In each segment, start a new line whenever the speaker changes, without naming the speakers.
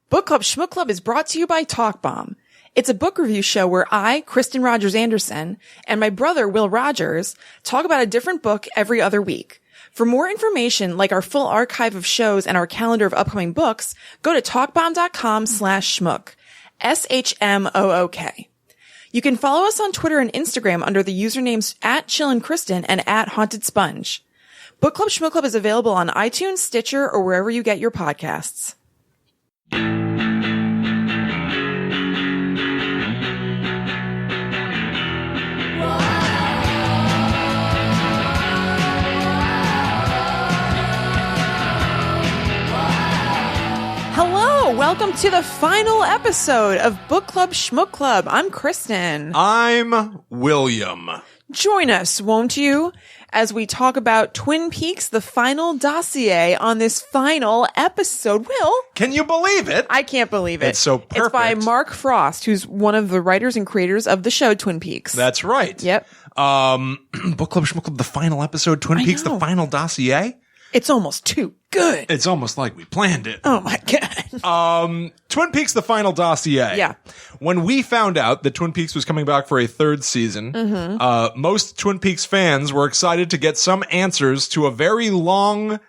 Book Club Shmook Club is brought to you by Talk Bomb. It's a book review show where I, Kristen Rogers Anderson, and my brother, Will Rogers, talk about a different book every other week. For more information, like our full archive of shows and our calendar of upcoming books, go to talkbomb.com/schmook. SHMOOK. You can follow us on Twitter and Instagram under the usernames @ChillinKristen and @HauntedSponge. Book Club Shmook Club is available on iTunes, Stitcher, or wherever you get your podcasts. Hello, welcome to the final episode of Book Club Shmook Club. I'm Kristen.
I'm William.
Join us, won't you, as we talk about Twin Peaks, the Final Dossier on this final episode. Will?
Can you believe it?
I can't believe it.
It's so perfect.
It's by Mark Frost, who's one of the writers and creators of the show Twin Peaks.
That's right.
Yep.
Book Club Shmook Club, the final episode, Twin Peaks, the Final Dossier.
It's almost too good.
It's almost like we planned it.
Oh my God.
Twin Peaks, the Final Dossier.
Yeah.
When we found out that Twin Peaks was coming back for a third season, most Twin Peaks fans were excited to get some answers to a very long,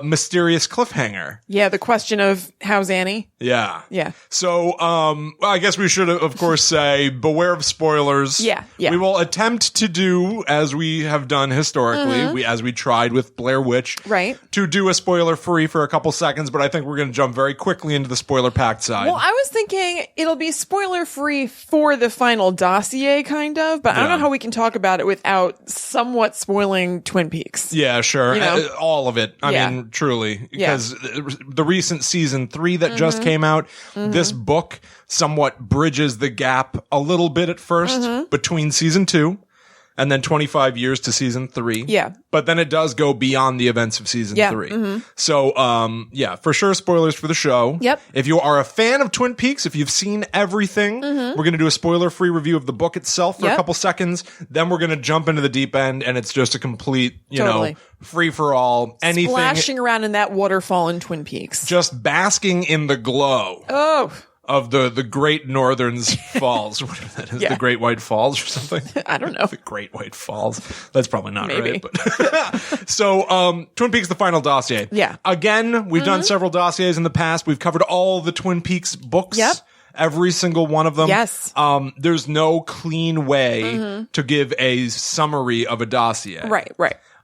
mysterious cliffhanger.
Yeah, the question of how's Annie?
Yeah.
Yeah.
So, I guess we should, of course, say beware of spoilers.
Yeah.
We will attempt to do, as we have done historically, as we tried with Blair Witch,
Right.
to do a spoiler-free for a couple seconds, but I think we're going to jump very quickly into the spoiler-packed side.
Well, I was thinking it'll be spoiler-free for the Final Dossier, kind of, but I don't know how we can talk about it without somewhat spoiling Twin Peaks.
Yeah, sure.
You know?
All of it. I
Yeah.
mean, truly. Because the recent season 3 that just came out, this book somewhat bridges the gap a little bit at first between season 2 and then 25 years to season 3.
Yeah.
But then it does go beyond the events of season 3. So, for sure, spoilers for the show.
Yep.
If you are a fan of Twin Peaks, if you've seen everything, we're going to do a spoiler-free review of the book itself for a couple seconds. Then we're going to jump into the deep end, and it's just a complete, you know, free-for-all. Anything.
Splashing around in that waterfall in Twin Peaks.
Just basking in the glow.
Oh.
Of the Great Northern's Falls, whatever that is, the Great White Falls or something.
I don't know.
The Great White Falls. That's probably not
Maybe.
right. But so, Twin Peaks, the Final Dossier.
Yeah.
Again, we've done several dossiers in the past. We've covered all the Twin Peaks books.
Yep.
Every single one of them.
Yes.
There's no clean way to give a summary of a dossier.
Right.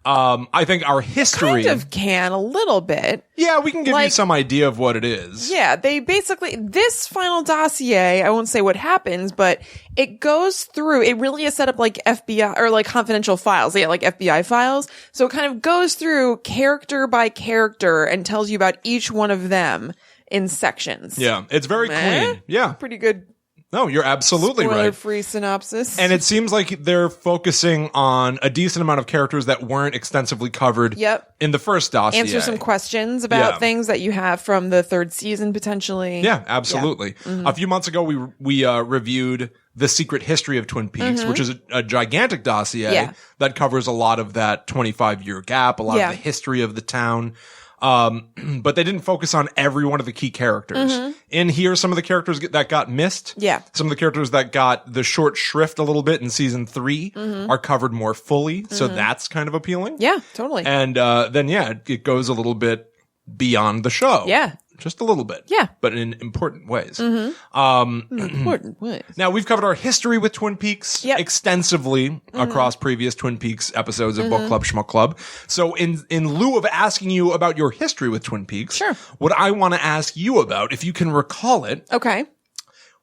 I think our history.
Kind of can a little bit.
Yeah, we can give you some idea of what it is.
Yeah, they basically, this Final Dossier, I won't say what happens, but it goes through, it really is set up like FBI, or like confidential files. Yeah, like FBI files. So it kind of goes through character by character and tells you about each one of them in sections.
Yeah, it's very clean. Yeah.
Pretty good.
No, you're absolutely right.
Spoiler-free synopsis.
And it seems like they're focusing on a decent amount of characters that weren't extensively covered in the first dossier.
Answer some questions about things that you have from the third season, potentially.
Yeah, absolutely. A few months ago, we reviewed The Secret History of Twin Peaks, which is a gigantic dossier that covers a lot of that 25-year gap, a lot of the history of the town. But they didn't focus on every one of the key characters. In here, some of the characters that got missed. Yeah. Some of the characters that got the short shrift a little bit in season 3 are covered more fully. So that's kind of appealing.
Yeah, totally.
And, then it goes a little bit beyond the show.
Yeah.
Just a little bit.
Yeah.
But in important ways.
Important ways.
Now, we've covered our history with Twin Peaks extensively across previous Twin Peaks episodes of Book Club Shmook Club. So in lieu of asking you about your history with Twin Peaks, what I want to ask you about, if you can recall it.
Okay.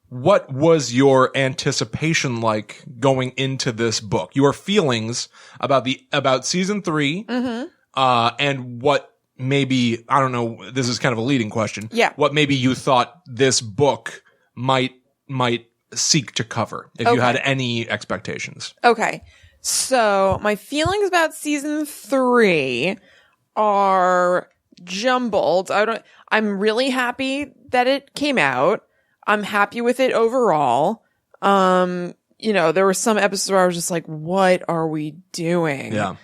What was your anticipation like going into this book? Your feelings about season 3, and what maybe, I don't know, this is kind of a leading question. Yeah. What maybe you thought this book might seek to cover, if you had any expectations.
Okay. So my feelings about season 3 are jumbled. I'm really happy that it came out. I'm happy with it overall. There were some episodes where I was just like, what are we doing?
Yeah.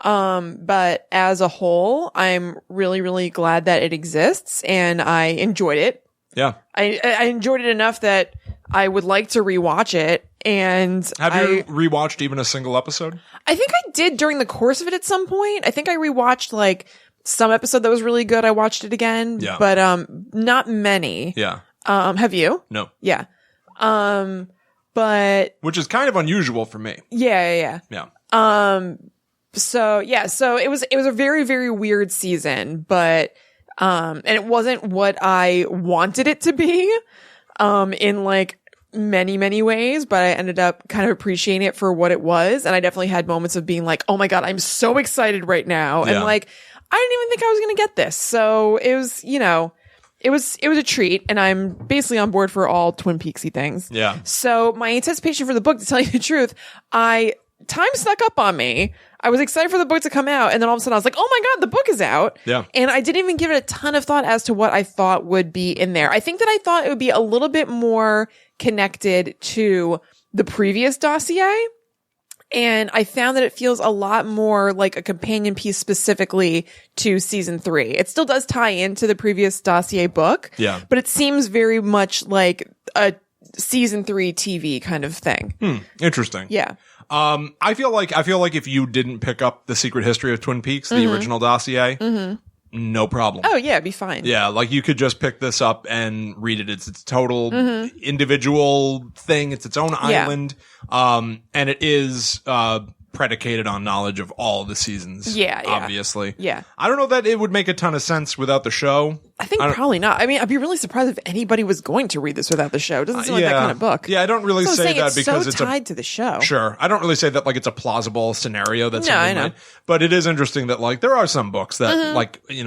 But as a whole, I'm really, really glad that it exists and I enjoyed it
Yeah.
I enjoyed it enough that I would like to rewatch it. And
have you rewatched even a single episode?
I think I did during the course of it at some point. I think I rewatched like some episode that was really good. I watched it again, but not many.
Yeah.
Have you?
No.
Yeah. But
which is kind of unusual for me.
Yeah. So it was a very, very weird season, but and it wasn't what I wanted it to be in like many, many ways, but I ended up kind of appreciating it for what it was. And I definitely had moments of being like, oh my God, I'm so excited right now. And like, I didn't even think I was going to get this. So it was, it was a treat, and I'm basically on board for all Twin Peaksy things.
Yeah.
So my anticipation for the book, to tell you the truth, time snuck up on me. I was excited for the book to come out, and then all of a sudden I was like, oh my God, the book is out.
Yeah.
And I didn't even give it a ton of thought as to what I thought would be in there. I think that I thought it would be a little bit more connected to the previous dossier. And I found that it feels a lot more like a companion piece specifically to season 3. It still does tie into the previous dossier book.
Yeah.
But it seems very much like a season 3 TV kind of thing.
Interesting.
Yeah.
I feel like if you didn't pick up The Secret History of Twin Peaks, the original dossier, no problem.
Oh yeah, it'd be fine.
Yeah, like you could just pick this up and read it. It's its total individual thing. It's its own island. And it is predicated on knowledge of all the seasons.
Yeah.
Obviously.
Yeah.
I don't know that it would make a ton of sense without the show.
I think probably not. I mean, I'd be really surprised if anybody was going to read this without the show. It doesn't seem like that kind of book.
Yeah, I don't really say that because
it's so tied to the show.
Sure. I don't really say that like it's a plausible scenario that's
I know.
But it is interesting that like there are some books that like, we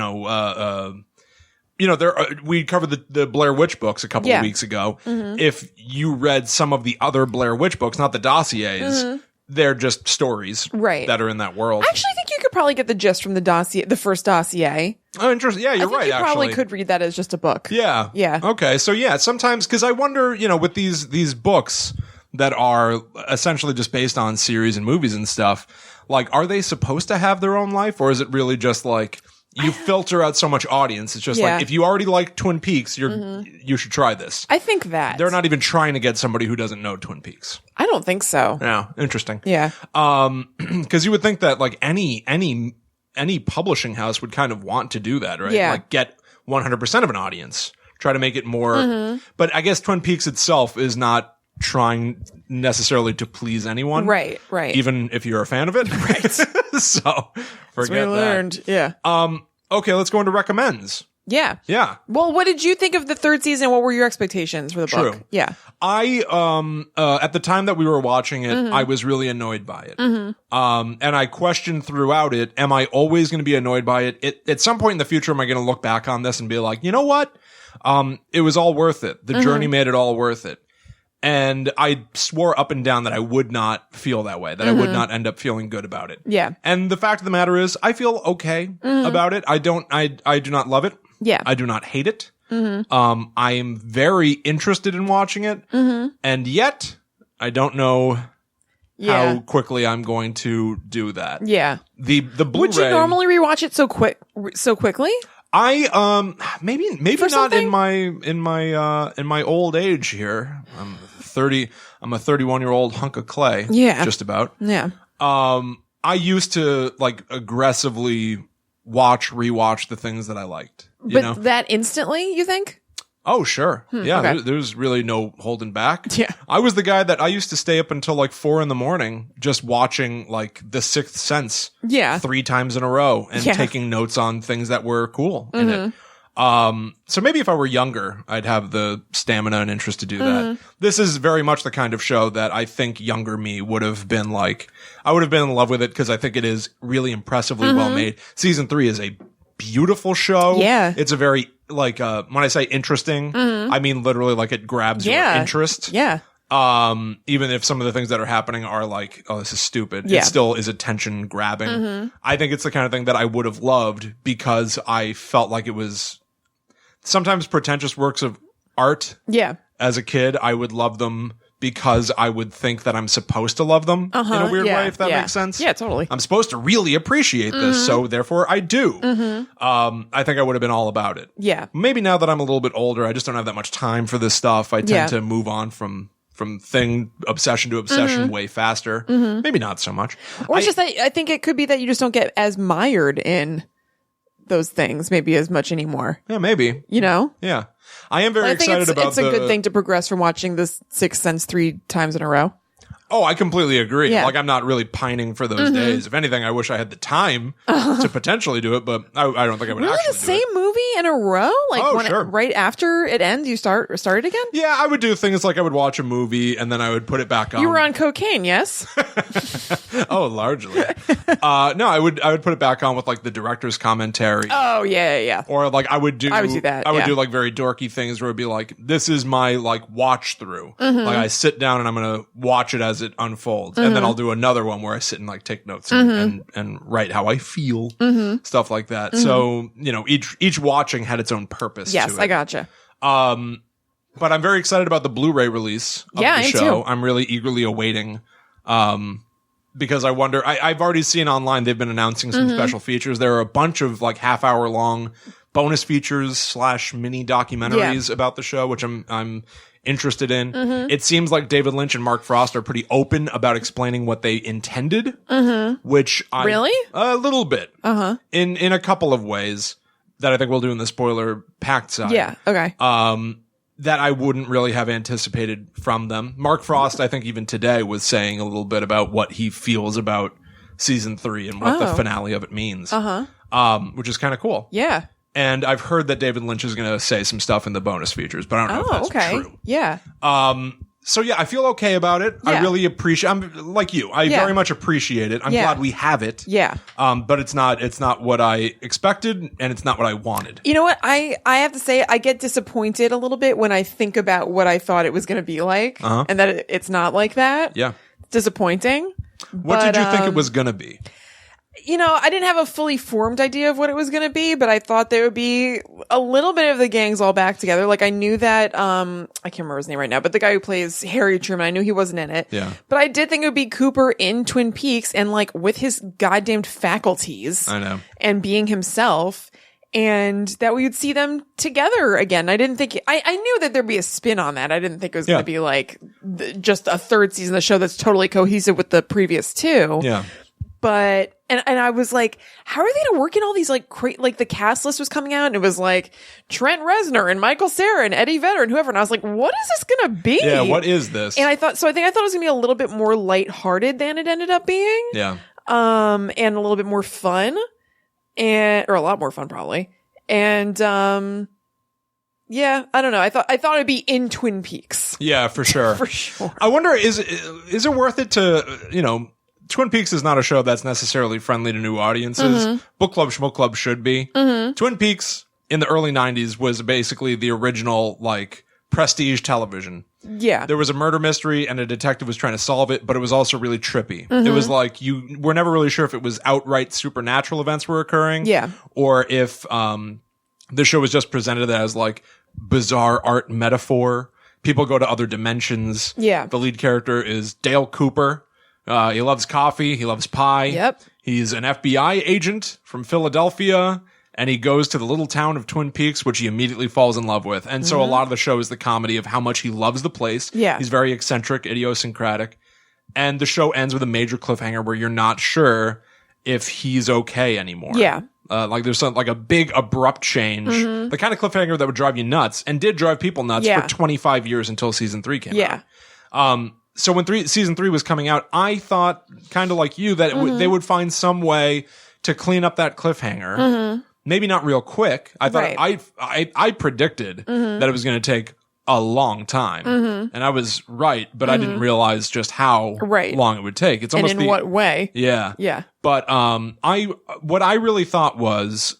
covered the Blair Witch books a couple of weeks ago. If you read some of the other Blair Witch books, not the dossiers, they're just stories that are in that world.
I actually think you could probably get the gist from the first dossier.
Oh, interesting. Yeah, you're right.
You probably could read that as just a book.
Yeah.
Yeah.
Okay. So yeah, sometimes, cause I wonder, with these books that are essentially just based on series and movies and stuff, like, are they supposed to have their own life, or is it really just like, you filter out so much audience? It's just like, if you already like Twin Peaks, you should try this.
I think that.
They're not even trying to get somebody who doesn't know Twin Peaks.
I don't think so.
Yeah. Interesting.
Yeah.
Cause you would think that like any publishing house would kind of want to do that, right?
Yeah.
Like get 100% of an audience, try to make it more, but I guess Twin Peaks itself is not trying necessarily to please anyone.
Right.
Even if you're a fan of it.
Right.
So forget that.
Learned. Yeah.
Okay, let's go into recommends.
Yeah.
Yeah.
Well, what did you think of the third season? What were your expectations for the book? Yeah.
I, at the time that we were watching it, I was really annoyed by it. And I questioned throughout it, am I always going to be annoyed by it? At some point in the future, am I going to look back on this and be like, you know what? It was all worth it. The journey made it all worth it. And I swore up and down that I would not feel that way, that I would not end up feeling good about it.
Yeah.
And the fact of the matter is, I feel okay about it. I do not love it.
Yeah.
I do not hate it. I am very interested in watching it. And yet, I don't know how quickly I'm going to do that.
Yeah.
The Blu-ray.
Would you normally rewatch it so quickly?
I maybe
For
not
something?
in my old age here. I'm 30. I'm a 31-year-old hunk of clay.
Yeah.
Just about.
Yeah.
I used to like aggressively rewatch the things that I liked.
But that instantly, you think?
Oh, sure. Yeah.
okay.
There's really no holding back.
Yeah.
I was the guy that I used to stay up until like 4 a.m. just watching like The Sixth Sense.
Yeah.
3 times in a row and taking notes on things that were cool in it. So maybe if I were younger, I'd have the stamina and interest to do that. This is very much the kind of show that I think younger me would have been like, I would have been in love with it because I think it is really impressively well made. Season 3 is a beautiful show.
Yeah.
It's a very, like, when I say interesting, I mean literally like it grabs your interest.
Yeah.
Even if some of the things that are happening are like, oh, this is stupid.
Yeah.
It still is attention grabbing. I think it's the kind of thing that I would have loved because I felt like it was sometimes pretentious works of art.
Yeah.
As a kid, I would love them because I would think that I'm supposed to love them in a weird way, if that makes sense.
Yeah, totally.
I'm supposed to really appreciate this, so therefore I do. I think I would have been all about it.
Yeah.
Maybe now that I'm a little bit older, I just don't have that much time for this stuff. I tend to move on from thing obsession to obsession way faster. Maybe not so much.
Or it's just that I think it could be that you just don't get as mired in those things maybe as much anymore.
Yeah, maybe.
You know?
Yeah. I am very excited about
it's a good thing to progress from watching this Sixth Sense 3 times in a row.
Oh, I completely agree.
Yeah.
Like, I'm not really pining for those days. If anything, I wish I had the time to potentially do it, but I don't think I would
really
actually
the same movie in a row? Like
sure.
right after it ends, you start it again?
Yeah, I would do things like I would watch a movie and then I would put it back on.
You were on cocaine, yes?
Oh, largely. No, I would put it back on with like the director's commentary.
Oh, yeah.
Or like I would do
that.
I would do like very dorky things where it would be like, this is my like watch through. Like I sit down and I'm going to watch it as it unfolds. And then I'll do another one where I sit and like take notes and write how I feel, stuff like that. So, you know, each watching had its own purpose.
Yes,
to it.
I gotcha.
But I'm very excited about the Blu-ray release of the show.
Too.
I'm really eagerly awaiting, because I wonder, I've already seen online, they've been announcing some special features. There are a bunch of like half-hour long bonus features / mini documentaries about the show, which I'm interested in. It seems like David Lynch and Mark Frost are pretty open about explaining what they intended, which I...
Really?
A little bit. In a couple of ways that I think we'll do in the spoiler-packed side.
Yeah, okay.
That I wouldn't really have anticipated from them. Mark Frost, I think even today, was saying a little bit about what he feels about season 3 and what the finale of it means. Which is kind of cool.
Yeah.
And I've heard that David Lynch is going to say some stuff in the bonus features, but I don't know if that's true.
Yeah.
So yeah, I feel okay about it.
Yeah.
I really appreciate, I'm like you, I very much appreciate it. I'm glad we have it.
Yeah.
But it's not what I expected and it's not what I wanted.
You know what? I have to say, I get disappointed a little bit when I think about what I thought it was going to be like and that it's not like that.
Yeah.
Disappointing.
What did you think it was going to be?
You know, I didn't have a fully formed idea of what it was going to be, but I thought there would be a little bit of the gangs all back together. Like I knew that, I can't remember his name right now, but the guy who plays Harry Truman, I knew he wasn't in it.
Yeah.
But I did think it would be Cooper in Twin Peaks and like with his goddamned faculties.
I know.
And being himself. And that we would see them together again. I didn't think, I knew that there'd be a spin on that. I didn't think it was going to be like just a third season of the show that's totally cohesive with the previous two.
Yeah.
But, and I was like, how are they going to work in all these like like the cast list was coming out and it was like Trent Reznor and Michael Cera and Eddie Vedder and whoever. And I was like, what is this going to be?
Yeah. What is this?
And I thought it was going to be a little bit more lighthearted than it ended up being.
Yeah.
And a little bit more fun or a lot more fun probably. And, yeah, I don't know. I thought it'd be in Twin Peaks.
Yeah, for sure.
For sure.
I wonder, is it worth it to, you know, Twin Peaks is not a show that's necessarily friendly to new audiences. Book Club Shmook Club should be. Twin Peaks in the early 90s was basically the original, like, prestige television.
Yeah.
There was a murder mystery and a detective was trying to solve it, but it was also really trippy. It was like you were never really sure if it was outright supernatural events were occurring.
Yeah.
Or if the show was just presented as like bizarre art metaphor. People go to other dimensions.
Yeah.
The lead character is Dale Cooper. He loves coffee. He loves pie.
Yep.
He's an FBI agent from Philadelphia. And he goes to the little town of Twin Peaks, which he immediately falls in love with. And so a lot of the show is the comedy of how much he loves the place.
Yeah.
He's very eccentric, idiosyncratic. And the show ends with a major cliffhanger where you're not sure if he's okay anymore.
Yeah.
Like there's like a big abrupt change. The kind of cliffhanger that would drive you nuts and did drive people nuts for 25 years until season 3 came out. So when season 3 was coming out, I thought kind of like you that they would find some way to clean up that cliffhanger. Maybe not real quick. I thought I predicted that it was going to take a long time, and I was right, but I didn't realize just how long it would take. It's almost
and in what way?
Yeah,
yeah.
But what I really thought was,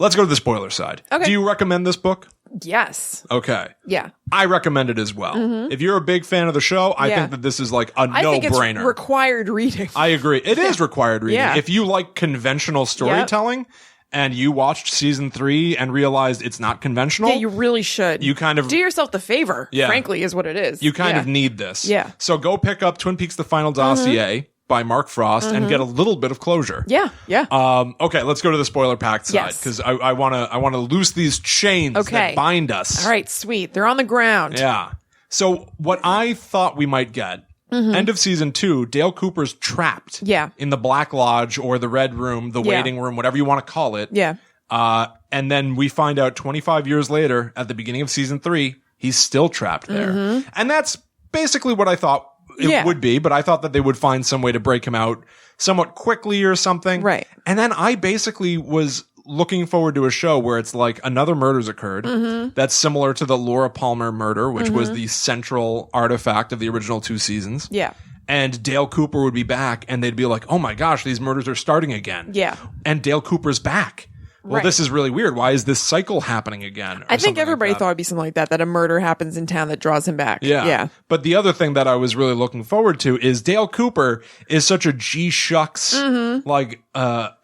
let's go to the spoiler side.
Okay.
Do you recommend this book?
Yes.
Okay.
Yeah.
I recommend it as well. If you're a big fan of the show, I think that this is like a no-brainer.
I think it's required reading.
I agree. It is required reading.
Yeah.
If you like conventional storytelling and you watched season 3 and realized it's not conventional.
Yeah, you really should.
You kind of
do yourself the favor.
Yeah.
Frankly, is what it is.
You kind of need this.
Yeah.
So go pick up Twin Peaks: The Final Dossier by Mark Frost and get a little bit of closure.
Yeah.
Okay, let's go to the spoiler packed side because I want to loose these chains that bind us.
All right, sweet. They're on the ground.
Yeah. So what I thought we might get. End of season 2, Dale Cooper's trapped in the Black Lodge or the Red Room, the waiting room, whatever you want to call it.
Yeah.
And then we find out 25 years later, at the beginning of season 3, he's still trapped there. And that's basically what I thought it would be, but I thought that they would find some way to break him out somewhat quickly or something.
Right.
And then I basically was looking forward to a show where it's like another murder's occurred that's similar to the Laura Palmer murder, which was the central artifact of the original 2 seasons.
Yeah.
And Dale Cooper would be back and they'd be like, oh my gosh, these murders are starting again.
Yeah.
And Dale Cooper's back. Well, this is really weird. Why is this cycle happening again?
I think everybody thought it'd be something like that a murder happens in town that draws him back.
Yeah. But the other thing that I was really looking forward to is Dale Cooper is such a G-shucks,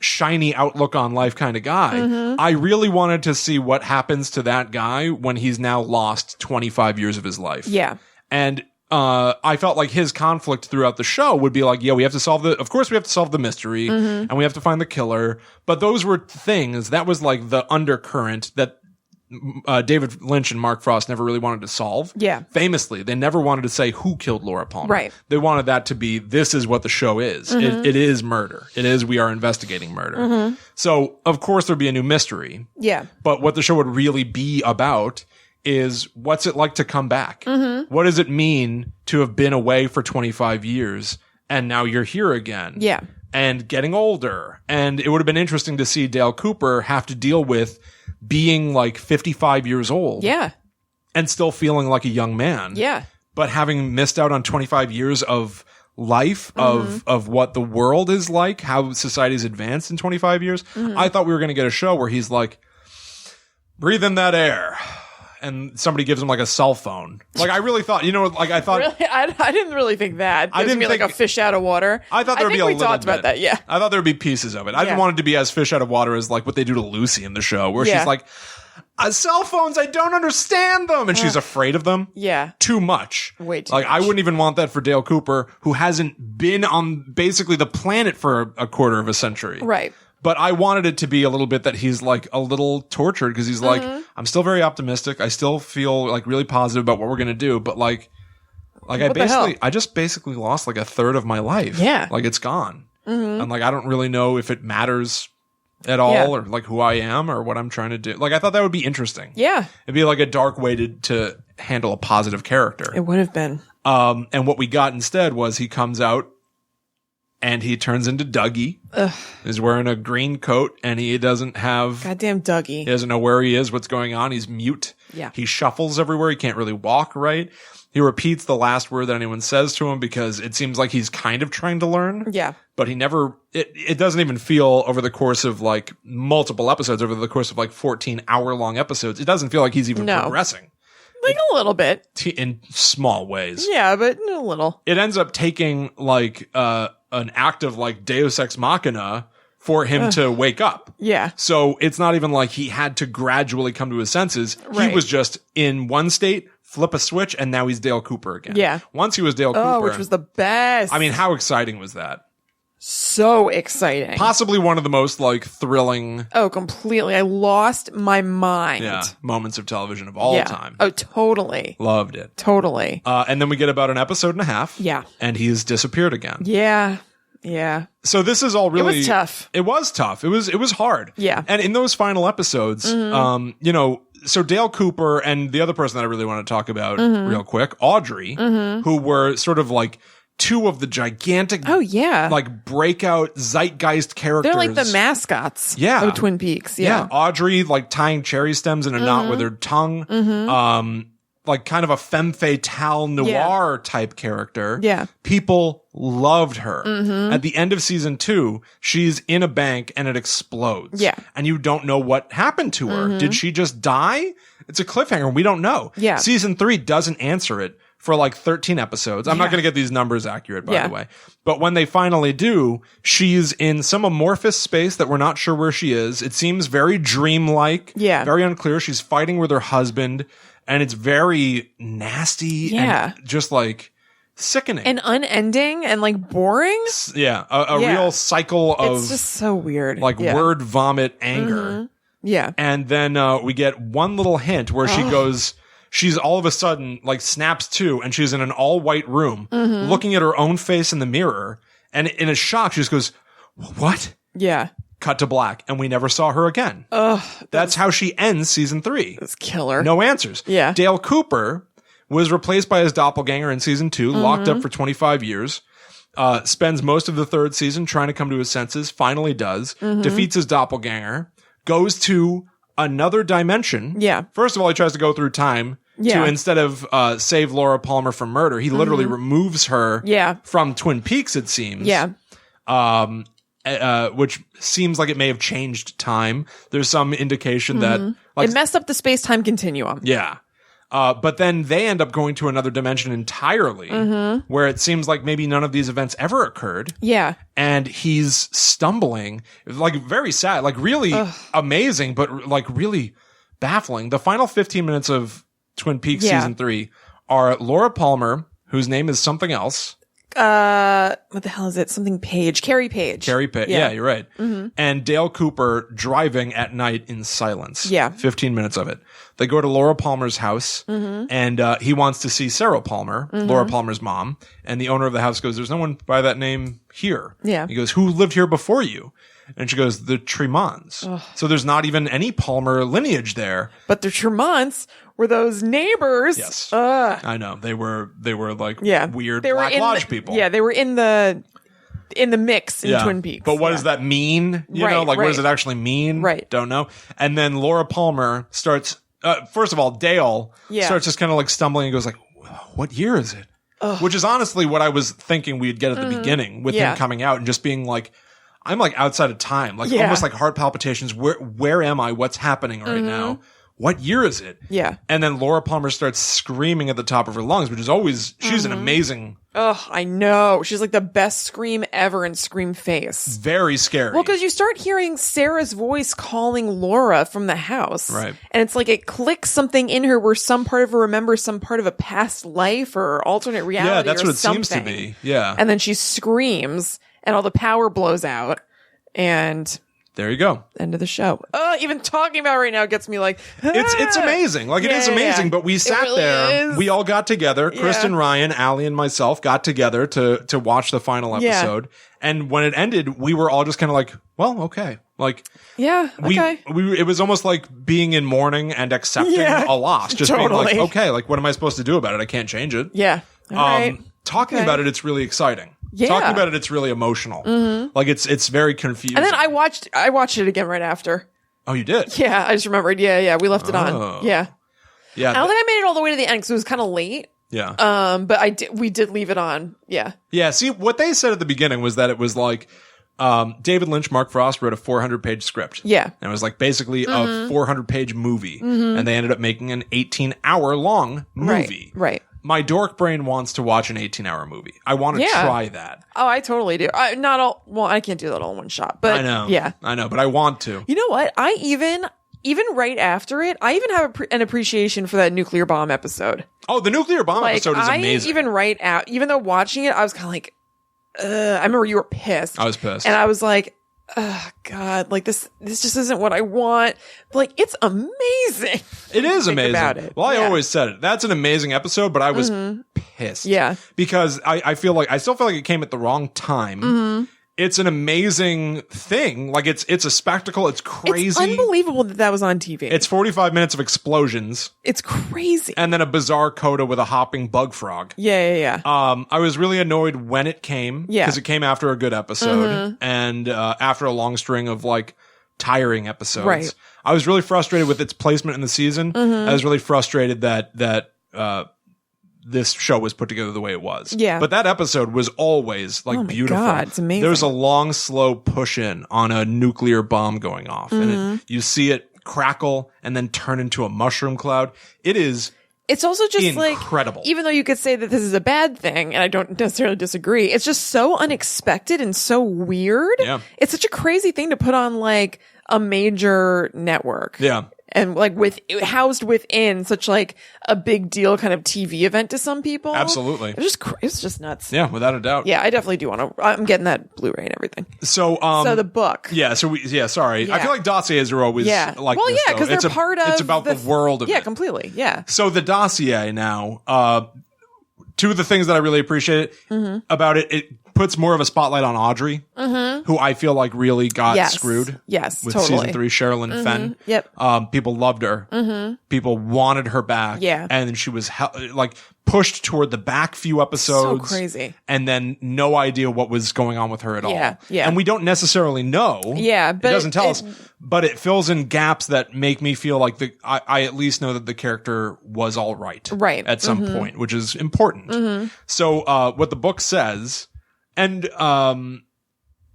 shiny outlook on life kind of guy. I really wanted to see what happens to that guy when he's now lost 25 years of his life.
Yeah.
And I felt like his conflict throughout the show would be like, yeah, we have to solve the mystery and we have to find the killer. But those were things that was like the undercurrent that David Lynch and Mark Frost never really wanted to solve.
Yeah.
Famously, they never wanted to say who killed Laura Palmer.
Right.
They wanted that to be, this is what the show is. It is murder. It is, we are investigating murder. So, of course, there'd be a new mystery.
Yeah.
But what the show would really be about is what's it like to come back? What does it mean to have been away for 25 years and now you're here again?
Yeah.
And getting older. And it would have been interesting to see Dale Cooper have to deal with being like 55 years old.
Yeah.
And still feeling like a young man.
Yeah.
But having missed out on 25 years of life, of what the world is like, how society's advanced in 25 years. I thought we were going to get a show where he's like, breathe in that air. And somebody gives him like a cell phone. Like I really thought, I thought.
Really? I didn't really think that.
I didn't
mean like a fish out of water.
I thought there would be a little bit.
We talked about that, yeah.
I thought there would be pieces of it. I didn't want it to be as fish out of water as like what they do to Lucy in the show, where she's like, cell phones, I don't understand them. And she's afraid of them.
Yeah.
Too much.
Way too
much. I wouldn't even want that for Dale Cooper, who hasn't been on basically the planet for a quarter of a century.
Right.
But I wanted it to be a little bit that he's like a little tortured because he's like, I'm still very optimistic. I still feel like really positive about what we're going to do. But like I just basically lost like a third of my life.
Yeah.
Like it's gone. And like, I don't really know if it matters at all or like who I am or what I'm trying to do. Like I thought that would be interesting.
Yeah.
It'd be like a dark way to handle a positive character.
It would have been.
And what we got instead was he comes out and he turns into Dougie. He's wearing a green coat and he doesn't have...
Goddamn Dougie.
He doesn't know where he is, what's going on. He's mute.
Yeah.
He shuffles everywhere. He can't really walk right. He repeats the last word that anyone says to him because it seems like he's kind of trying to learn.
Yeah.
But he never... It doesn't even feel over the course of like multiple episodes, over the course of like 14-hour-long episodes, it doesn't feel like he's even progressing.
Like a little bit.
In small ways.
Yeah, but a little.
It ends up taking like... an act of like Deus Ex Machina for him to wake up.
Yeah.
So it's not even like he had to gradually come to his senses.
Right.
He was just in one state, flip a switch, and now he's Dale Cooper again.
Yeah.
Once he was Dale Cooper.
Oh, which was the best.
I mean, how exciting was that?
So exciting.
Possibly one of the most like thrilling.
Oh, completely. I lost my mind.
Yeah. Moments of television of all time.
Oh, totally.
Loved it.
Totally.
And then we get about an episode and a half.
Yeah.
And he's disappeared again.
Yeah. Yeah.
So this is all really...
It was tough.
It was tough. It was hard.
Yeah.
And in those final episodes, so Dale Cooper and the other person that I really want to talk about real quick, Audrey, who were sort of like two of the gigantic, like breakout zeitgeist characters.
They're like the mascots of Twin Peaks. Yeah.
Audrey like tying cherry stems in a knot with her tongue. Like kind of a femme fatale noir type character.
Yeah.
People loved her. At the end of season 2, she's in a bank and it explodes.
Yeah.
And you don't know what happened to her. Did she just die? It's a cliffhanger. We don't know.
Yeah.
Season 3 doesn't answer it for like 13 episodes. I'm not going to get these numbers accurate, by the way. But when they finally do, she's in some amorphous space that we're not sure where she is. It seems very dreamlike, very unclear. She's fighting with her husband, and it's very nasty and just like sickening.
And unending and like boring.
Yeah. A real cycle of...
It's just so weird.
Like word vomit anger.
Yeah.
And then we get one little hint where she goes... She's all of a sudden like snaps to, and she's in an all white room looking at her own face in the mirror. And in a shock, she just goes, "What?"
Yeah.
Cut to black. And we never saw her again. That's how she ends season 3.
That's killer.
No answers.
Yeah.
Dale Cooper was replaced by his doppelganger in season 2, locked up for 25 years. Spends most of the 3rd season trying to come to his senses. Finally does. Defeats his doppelganger. Goes to another dimension.
Yeah.
First of all, he tries to go through time. To instead of save Laura Palmer from murder, he literally removes her from Twin Peaks, it seems.
Yeah.
Which seems like it may have changed time. There's some indication that like,
it messed up the space-time continuum.
Yeah. But then they end up going to another dimension entirely, where it seems like maybe none of these events ever occurred.
Yeah.
And he's stumbling, like very sad, like really amazing, but like really baffling. The final 15 minutes of Twin Peaks season 3 are Laura Palmer, whose name is something else.
What the hell is it? Something Page. Carrie Page.
Carrie Page. Yeah, you're right. And Dale Cooper driving at night in silence.
Yeah.
15 minutes of it. They go to Laura Palmer's house, and he wants to see Sarah Palmer, Laura Palmer's mom. And the owner of the house goes, "There's no one by that name here."
Yeah.
He goes, "Who lived here before you?" And she goes, "The Tremonts." So there's not even any Palmer lineage there.
But the Tremonts were those neighbors.
Yes. I know. They were like weird Black Lodge people.
Yeah, they were in the mix in Twin Peaks.
But what does that mean? You know, like what does it actually mean?
Right.
Don't know. And then Laura Palmer starts, first of all, Dale starts just kind of like stumbling and goes like, "What year is it?" Which is honestly what I was thinking we'd get at the beginning with him coming out and just being like, I'm like outside of time, like almost like heart palpitations. Where am I? What's happening right now? What year is it?
Yeah.
And then Laura Palmer starts screaming at the top of her lungs, which is always, she's an amazing.
Oh, I know. She's like the best scream ever in Scream Face.
Very scary.
Well, because you start hearing Sarah's voice calling Laura from the house.
Right.
And it's like it clicks something in her where some part of her remembers some part of a past life or alternate reality.
Yeah, that's
or
what it
something.
seems to be. Yeah.
And then she screams and all the power blows out. And
there you go.
End of the show. Even talking about it right now gets me like,
It's amazing. Like, it is amazing. But we sat
really
there.
is.
We all got together. Kristen, Ryan, Allie, and myself got together to watch the final episode. And when it ended, we were all just kind of like, well, okay. Like,
okay.
It was almost like being in mourning and accepting a loss. Just being like, okay, like, what am I supposed to do about it? I can't change it.
Yeah. All right.
Talking about it, it's really exciting.
Yeah.
Talking about it, it's really emotional. Like it's very confusing.
And then I watched it again right after.
Oh, you did?
Yeah, I just remembered. Yeah, we left it on. Yeah.
Yeah.
I don't think I made it all the way to the end because it was kind of late.
Yeah.
But we did leave it on. Yeah.
Yeah. See, what they said at the beginning was that it was like, David Lynch, Mark Frost wrote a 400-page script.
Yeah.
And it was like basically a 400-page movie. And they ended up making an 18-hour long movie.
Right.
My dork brain wants to watch an 18-hour movie. I want to try that.
Oh, I totally do. I can't do that all in one shot. But
I know.
Yeah.
I know, but I want to.
You know what? I even right after it, I even have an appreciation for that nuclear bomb episode.
Oh, the nuclear bomb episode is amazing.
Even though watching it, I was kind of like, I remember you were pissed.
I was pissed.
And I was like, oh God, like this just isn't what I want. But like, it's amazing.
It is amazing.
About it.
Well, I always said it. That's an amazing episode, but I was pissed.
Yeah.
Because I still feel like it came at the wrong time. It's an amazing thing. Like it's a spectacle. It's crazy.
It's unbelievable that was on TV.
It's 45 minutes of explosions.
It's crazy.
And then a bizarre coda with a hopping bug frog.
Yeah.
I was really annoyed when it came.
Yeah.
Because it came after a good episode. And after a long string of like tiring episodes.
Right.
I was really frustrated with its placement in the season. I was really frustrated that this show was put together the way it was.
Yeah.
But that episode was always like beautiful.
God, it's amazing.
There's a long, slow push in on a nuclear bomb going off. And you see it crackle and then turn into a mushroom cloud. It is
It's also just
incredible.
like, even though you could say that this is a bad thing, and I don't necessarily disagree, it's just so unexpected and so weird.
Yeah.
It's such a crazy thing to put on like a major network.
Yeah.
And like housed within such like a big deal kind of TV event to some people.
Absolutely.
It's just nuts.
Yeah, without a doubt.
Yeah, I definitely do want to. I'm getting that Blu-ray and everything.
So
the book.
Yeah. Sorry.
Yeah.
I feel like dossiers are always like
well,
this,
yeah, because they're part of.
It's about the world of it.
Yeah, completely. Yeah.
So the dossier now, two of the things that I really appreciate about it, it puts more of a spotlight on Audrey, who I feel like really got screwed.
Yes,
with
totally.
season 3, Sherilyn Fenn.
Yep.
People loved her. People wanted her back.
Yeah.
And then she was like pushed toward the back few episodes.
So crazy.
And then no idea what was going on with her at all.
Yeah.
And we don't necessarily know.
Yeah, but
it doesn't tell us, but it fills in gaps that make me feel like I at least know that the character was all right.
Right.
At some point, which is important. So, what the book says, and,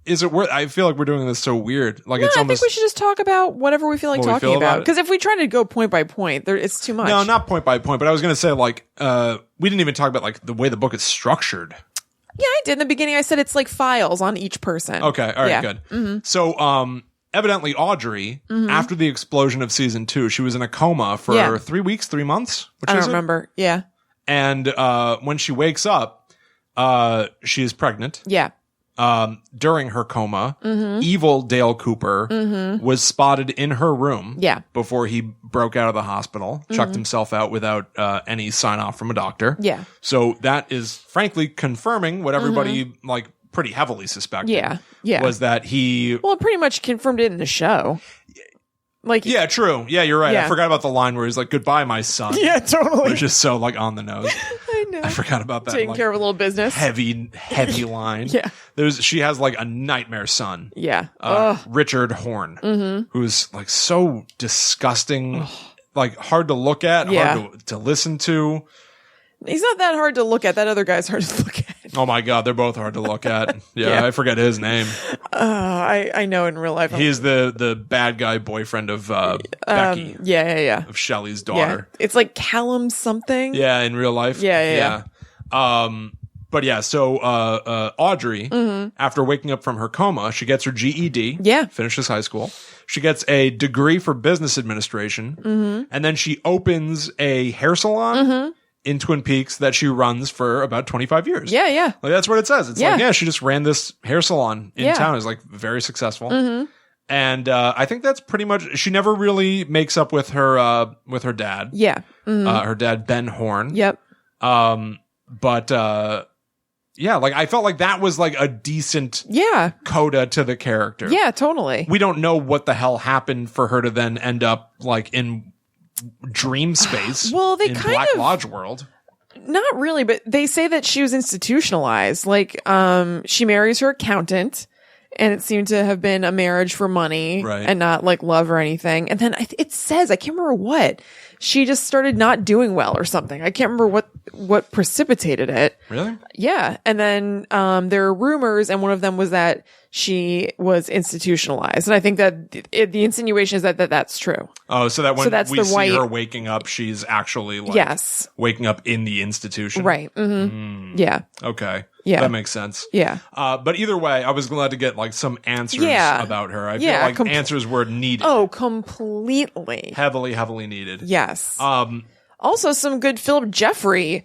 is it worth? I feel like we're doing this so weird. Like it's almost.
I think we should just talk about whatever we feel like talking about. Because if we try to go point by point, it's too much.
No, not point by point. But I was going to say, like, we didn't even talk about like the way the book is structured.
Yeah, I did in the beginning. I said it's like files on each person.
Okay, all right, good. So, evidently, Audrey, after the explosion of season 2, she was in a coma for 3 weeks, 3 months.
I don't remember. Yeah.
And when she wakes up, she is pregnant.
Yeah.
During her coma, evil Dale Cooper was spotted in her room.
Yeah.
Before he broke out of the hospital, chucked himself out without any sign off from a doctor.
Yeah.
So that is frankly confirming what everybody like pretty heavily suspected.
Yeah. Yeah.
Was that he?
Well, it pretty much confirmed it in the show. Like,
yeah, true. Yeah, you're right.
Yeah.
I forgot about the line where he's like, "Goodbye, my son."
Yeah, totally.
Which is so like on the nose.
I know.
I forgot about that.
Taking care of a little business.
Heavy line.
Yeah.
She has like a nightmare son.
Yeah.
Richard Horn, who's like so disgusting, like hard to look at, hard to listen to.
He's not that hard to look at. That other guy's hard to look at.
Oh my God, they're both hard to look at. Yeah. I forget his name.
I know in real life.
He's the bad guy boyfriend of Becky.
Yeah.
Of Shelley's daughter.
Yeah. It's like Callum something.
Yeah, in real life.
Yeah.
But yeah, so Audrey, after waking up from her coma, she gets her GED.
Yeah.
Finishes high school. She gets a degree for business administration. And then she opens a hair salon in Twin Peaks that she runs for about 25 years.
Yeah.
Like that's what it says. It's like, she just ran this hair salon in town. It's like very successful. And I think that's pretty much, she never really makes up with her dad.
Yeah.
Her dad, Ben Horn.
Yep.
But like I felt like that was like a decent coda to the character.
Yeah, totally.
We don't know what the hell happened for her to then end up like in dream space.
Well, they
in
kind
Black
of
Lodge world.
Not really, but they say that she was institutionalized. Like, she marries her accountant, and it seemed to have been a marriage for money and not like love or anything. And then it says, I can't remember what, she just started not doing well or something. I can't remember what precipitated it.
Really?
Yeah. And then there are rumors, and one of them was that she was institutionalized. And I think that the insinuation is that that's true.
Oh, so that when
that's
we
the
see her waking up, she's actually like waking up in the institution.
Right. Mm-hmm. Yeah.
Okay.
Yeah.
That makes sense.
Yeah.
But either way, I was glad to get like some answers about her. I feel like answers were needed.
Oh, completely.
Heavily needed.
Yes. Also some good Phillip Jeffries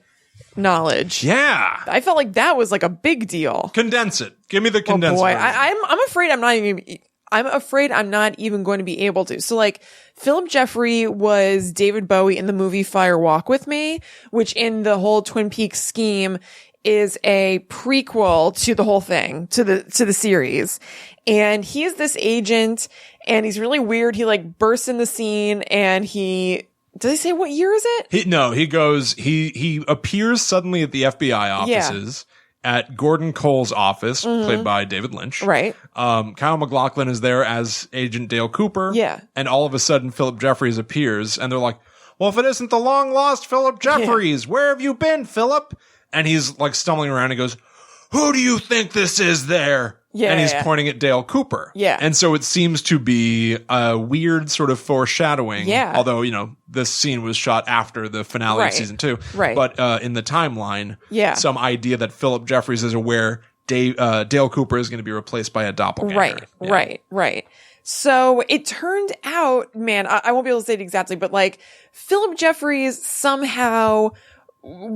knowledge.
Yeah.
I felt like that was like a big deal.
Condense it. Give me the condensed version.
I'm afraid I'm not even going to be able to. So like Phillip Jeffries was David Bowie in the movie Fire Walk With Me, which in the whole Twin Peaks scheme is a prequel to the whole thing, to the series. And he's this agent, and he's really weird. He like bursts in the scene, and does he say what year is it?
He appears suddenly at the FBI offices at Gordon Cole's office, played by David Lynch.
Right.
Kyle MacLachlan is there as Agent Dale Cooper.
Yeah.
And all of a sudden Phillip Jeffries appears, and they're like, well, if it isn't the long lost Phillip Jeffries, where have you been, Phillip? And he's like stumbling around and goes, who do you think this is there?
Yeah,
and he's pointing at Dale Cooper.
Yeah.
And so it seems to be a weird sort of foreshadowing.
Yeah.
Although, this scene was shot after the finale of season 2.
Right.
But in the timeline, some idea that Phillip Jeffries is aware Dale Cooper is going to be replaced by a doppelganger.
Right,
Yeah.
right. So it turned out, man, I won't be able to say it exactly, but like Phillip Jeffries somehow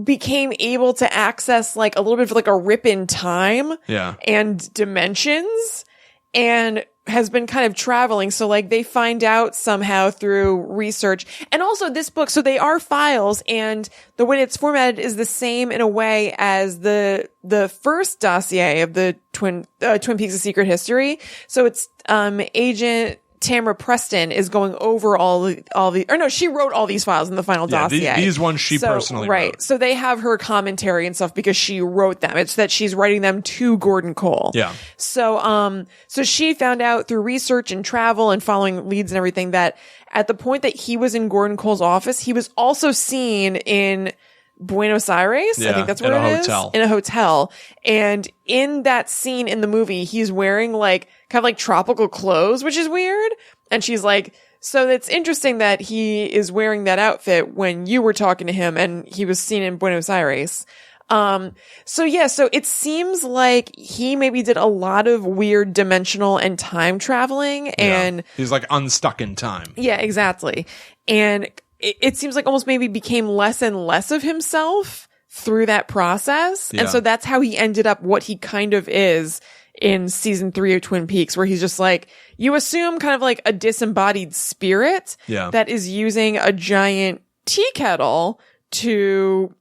became able to access like a little bit of like a rip in time and dimensions and has been kind of traveling. So like they find out somehow through research. And also this book, so they are files, and the way it's formatted is the same in a way as the first dossier of the Twin Peaks: A Secret History. So it's Agent Tamara Preston is going over she wrote all these files in the final dossier.
These ones she personally wrote.
So they have her commentary and stuff because she wrote them. It's that she's writing them to Gordon Cole.
Yeah.
So she found out through research and travel and following leads and everything that at the point that he was in Gordon Cole's office, he was also seen in Buenos Aires. I think that's where it is. In a hotel. And in that scene in the movie, he's wearing like kind of like tropical clothes, which is weird. And she's like, so it's interesting that he is wearing that outfit when you were talking to him and he was seen in Buenos Aires. So it seems like he maybe did a lot of weird dimensional and time traveling and
he's like unstuck in time.
Yeah, exactly. And it seems like almost maybe became less and less of himself through that process.
Yeah.
And so that's how he ended up what he kind of is in season 3 of Twin Peaks, where he's just like, you assume kind of like a disembodied spirit that is using a giant tea kettle to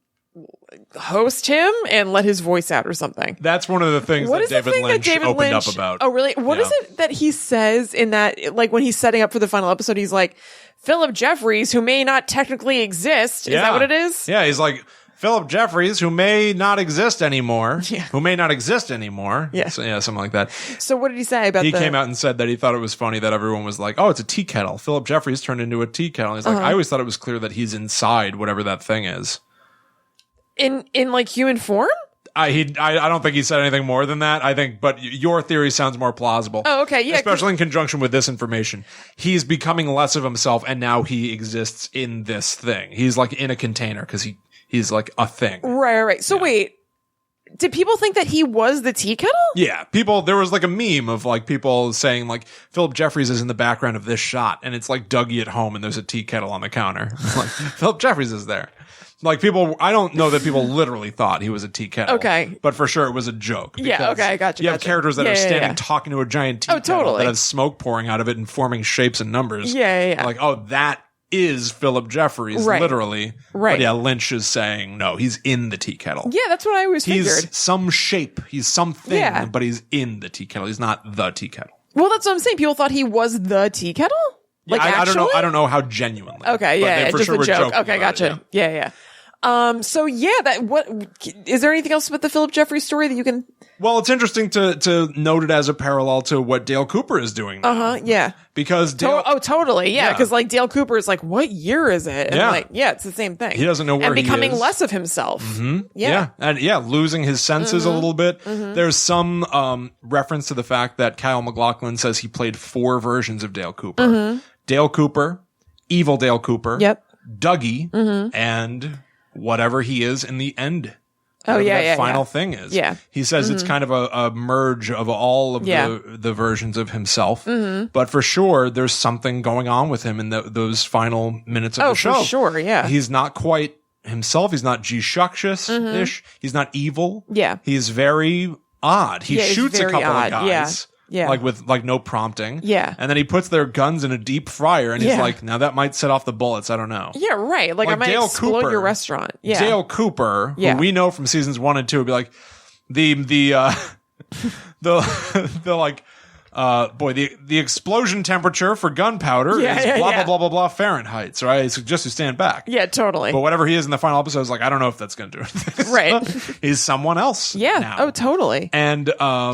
host him and let his voice out or something.
That's one of the things that David Lynch opened up about.
Oh, really? What is it that he says in that, like when he's setting up for the final episode, he's like, Phillip Jeffries, who may not technically exist. Is that what it is?
Yeah, he's like, Phillip Jeffries, who may not exist anymore.
Yeah.
Who may not exist anymore.
Yeah.
So, something like that.
So what did he say about
He came out and said that he thought it was funny that everyone was like, oh, it's a tea kettle. Phillip Jeffries turned into a tea kettle. He's like, I always thought it was clear that he's inside whatever that thing is.
In like human form?
I don't think he said anything more than that. I think, but your theory sounds more plausible.
Oh, okay, yeah.
Especially in conjunction with this information. He's becoming less of himself, and now he exists in this thing. He's like in a container because he's like a thing.
Right. So wait, did people think that he was the tea kettle?
Yeah, there was like a meme of like people saying like Phillip Jeffries is in the background of this shot, and it's like Dougie at home, and there's a tea kettle on the counter. It's like Phillip Jeffries is there. Like people, I don't know that people literally thought he was a tea kettle.
Okay.
But for sure it was a joke.
Yeah, okay, I got you.
You have characters that are standing talking to a giant tea kettle that have smoke pouring out of it and forming shapes and numbers.
Yeah.
Like, oh, that is Phillip Jeffries, literally.
Right.
But yeah, Lynch is saying, no, he's in the tea kettle.
Yeah, that's what I always figured.
He's some shape. He's something, but he's in the tea kettle. He's not the tea kettle.
Well, that's what I'm saying. People thought he was the tea kettle? Like,
I don't know. I don't know how genuinely.
Okay,
yeah,
just a joke. Okay, gotcha. Yeah. So what is there anything else with the Phillip Jeffries story that you can?
Well, it's interesting to note it as a parallel to what Dale Cooper is doing now.
Yeah.
Because Dale,
totally. Yeah. Because like Dale Cooper is like, what year is it? And it's the same thing.
He doesn't know where
he is. And becoming less of himself.
Mm-hmm. Yeah. And losing his senses a little bit. Mm-hmm. There's some, reference to the fact that Kyle MacLachlan says he played 4 versions of Dale Cooper. Mm-hmm. Dale Cooper, evil Dale Cooper.
Yep.
Dougie, and whatever he is in the end. Final thing is.
Yeah.
He says it's kind of a merge of all of the versions of himself. Mm-hmm. But for sure, there's something going on with him in those final minutes of the show.
For sure, yeah.
He's not quite himself. He's not G-Shuckus-ish. Mm-hmm. He's not evil.
Yeah.
He's very odd. He shoots a couple of guys.
Yeah.
Like with no prompting.
Yeah.
And then he puts their guns in a deep fryer and he's like, now that might set off the bullets. I don't know.
Yeah, right. Like I might
Dale
explode
Cooper,
your restaurant. Yeah.
Dale Cooper, who we know from seasons 1 and 2, would be like the explosion temperature for gunpowder is blah blah blah blah Fahrenheit. So I suggest you stand back.
Yeah, totally.
But whatever he is in the final episode is like, I don't know if that's going to do it.
Right.
He's someone else.
Yeah.
Now.
Oh, totally.
And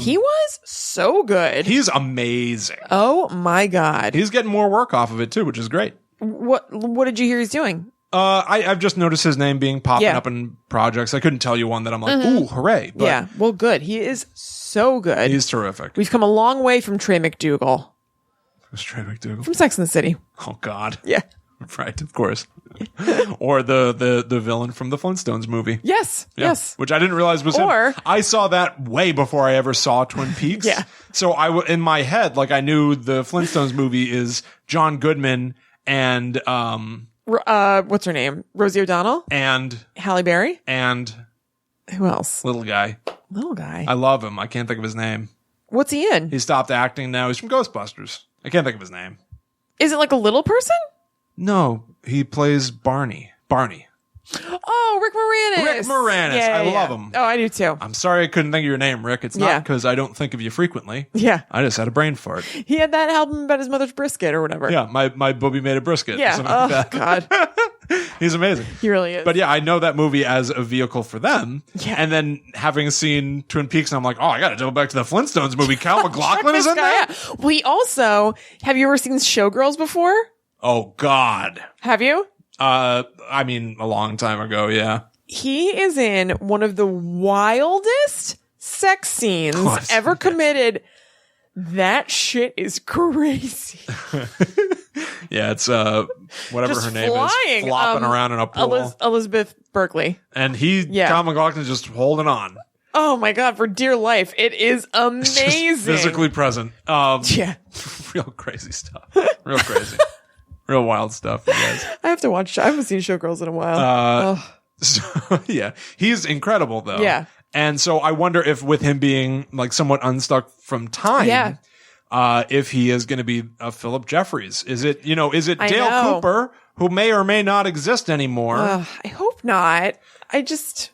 he was so good.
He's amazing.
Oh my God.
He's getting more work off of it too, which is great.
What did you hear he's doing?
I've just noticed his name being popping up in projects. I couldn't tell you one that I'm like, ooh, hooray. But
yeah, well, good. He is so good.
He's terrific.
We've come a long way from Trey McDougal.
Who's Trey McDougal?
From Sex and the City.
Oh, God.
Yeah.
Right, of course. Or the villain from the Flintstones movie.
Yes,
Yeah,
yes.
which I didn't realize was him. I saw that way before I ever saw Twin Peaks.
Yeah.
So in my head, like I knew the Flintstones movie is John Goodman and
what's her name? Rosie O'Donnell?
And
Halle Berry?
And
who else?
Little guy.
Little guy.
I love him. I can't think of his name.
What's he in?
He stopped acting now. He's from Ghostbusters. I can't think of his name.
Is it like a little person?
No, he plays Barney.
Oh, Rick Moranis.
Rick Moranis.
Yeah,
I love him.
Oh, I do too.
I'm sorry I couldn't think of your name, Rick. It's not because I don't think of you frequently.
Yeah.
I just had a brain fart.
He had that album about his mother's brisket or whatever.
Yeah, my booby made a brisket.
Yeah.
Or like
God.
He's amazing.
He really is.
But yeah, I know that movie as a vehicle for them.
Yeah.
And then having seen Twin Peaks, I'm like, oh, I got to double back to the Flintstones movie. Cal McLachlan is in there?
Yeah. We also, have you ever seen Showgirls before?
Oh, God.
Have you?
I mean, a long time ago, yeah.
He is in one of the wildest sex scenes ever committed. That shit is crazy.
Yeah, it's whatever
just
her name
flying,
is, flopping around in a pool.
Elizabeth Berkley.
And Cal McLachlan is just holding on.
Oh my God, for dear life. It is amazing.
Just physically present.
Yeah.
Real crazy stuff. Real crazy. Real wild stuff, you guys.
I have to watch. I haven't seen Showgirls in a while.
So, yeah. He's incredible, though.
Yeah.
And so I wonder if with him being like somewhat unstuck from time, if he is going to be a Phillip Jeffries. Is it Dale Cooper, who may or may not exist anymore?
I hope not. I just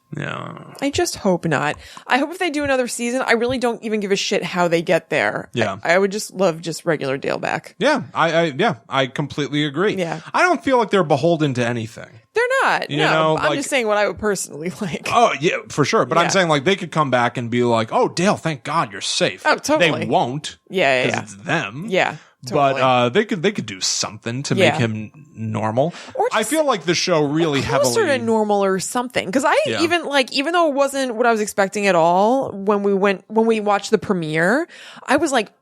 hope not. I hope if they do another season, I really don't even give a shit how they get there.
Yeah.
I would just love just regular Dale back.
Yeah. I completely agree.
Yeah.
I don't feel like they're beholden to anything.
They're not.
You know,
I'm just saying what I would personally like.
Oh, yeah, for sure. But I'm saying like they could come back and be like, oh, Dale, thank God you're safe.
Oh, totally.
They won't.
Yeah.
Because it's them.
Yeah. Totally.
But they could do something to make him normal.
Or
I feel like the show really
closer
heavily
to normal or something. Because even though it wasn't what I was expecting at all when we watched the premiere, I was like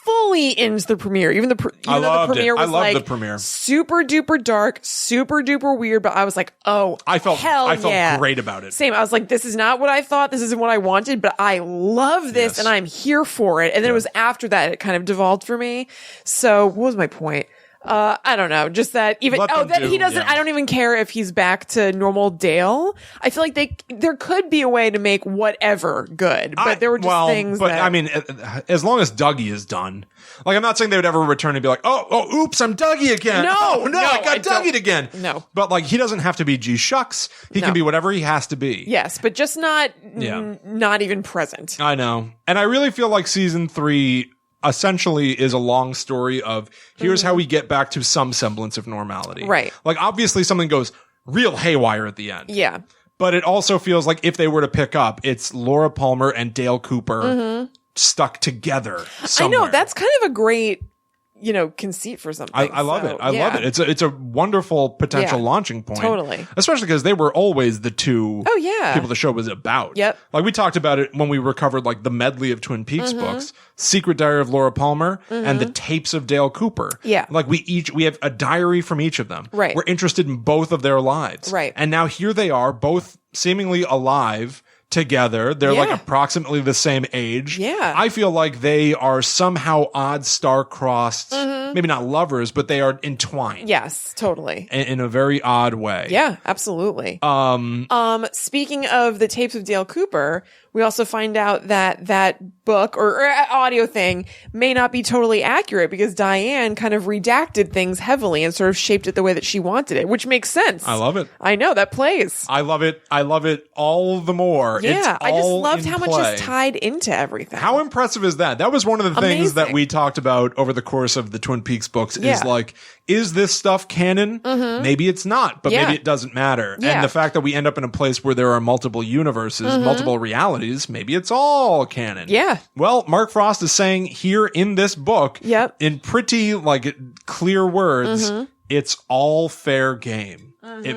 fully into the premiere. Even though the premiere was
like the premiere.
Super duper dark, super duper weird. But I was like, I felt
great about it.
Same. I was like, this is not what I thought. This isn't what I wanted, but I love this and I'm here for it. And then it was after that it kind of devolved for me. So what was my point? I don't know. Just that he doesn't, I don't even care if he's back to normal Dale. I feel like there could be a way to make whatever good, but there were just things
I mean, as long as Dougie is done, like I'm not saying they would ever return and be like, oh, oops, I'm Dougie again.
No,
I got Dougie again.
No.
But like, he doesn't have to be G Shucks. He can be whatever he has to be.
Yes, but just not even present.
I know. And I really feel like season 3 essentially is a long story of here's how we get back to some semblance of normality.
Right.
Like obviously something goes real haywire at the end.
Yeah.
But it also feels like if they were to pick up, it's Laura Palmer and Dale Cooper stuck together somewhere.
I know. That's kind of a great, conceit for something.
I love it. I love it. It's a wonderful potential launching point.
Totally.
Especially because they were always the two people the show was about.
Yep.
Like we talked about it when we recovered like the medley of Twin Peaks books, Secret Diary of Laura Palmer and the tapes of Dale Cooper.
Yeah.
Like we have a diary from each of them.
Right.
We're interested in both of their lives.
Right.
And now here they are, both seemingly alive together. They're like approximately the same age.
Yeah.
I feel like they are somehow odd star-crossed, maybe not lovers, but they are entwined.
Yes, totally.
In a very odd way.
Yeah, absolutely. Speaking of the tapes of Dale Cooper, we also find out that book or audio thing may not be totally accurate because Diane kind of redacted things heavily and sort of shaped it the way that she wanted it, which makes sense.
I love it.
I know, that plays.
I love it. I love it all the more.
Yeah,
it's
I just
all
loved
in
how
play.
much is tied into everything.
How impressive is that? That was one of the things that
Amazing.
we talked about over the course of the Twin Peaks books is like, is this stuff canon? Maybe it's not, but maybe it doesn't matter.
Yeah.
And the fact that we end up in a place where there are multiple universes, multiple realities, maybe it's all canon.
Yeah.
Well, Mark Frost is saying here in this book, in pretty like clear words, it's all fair game. It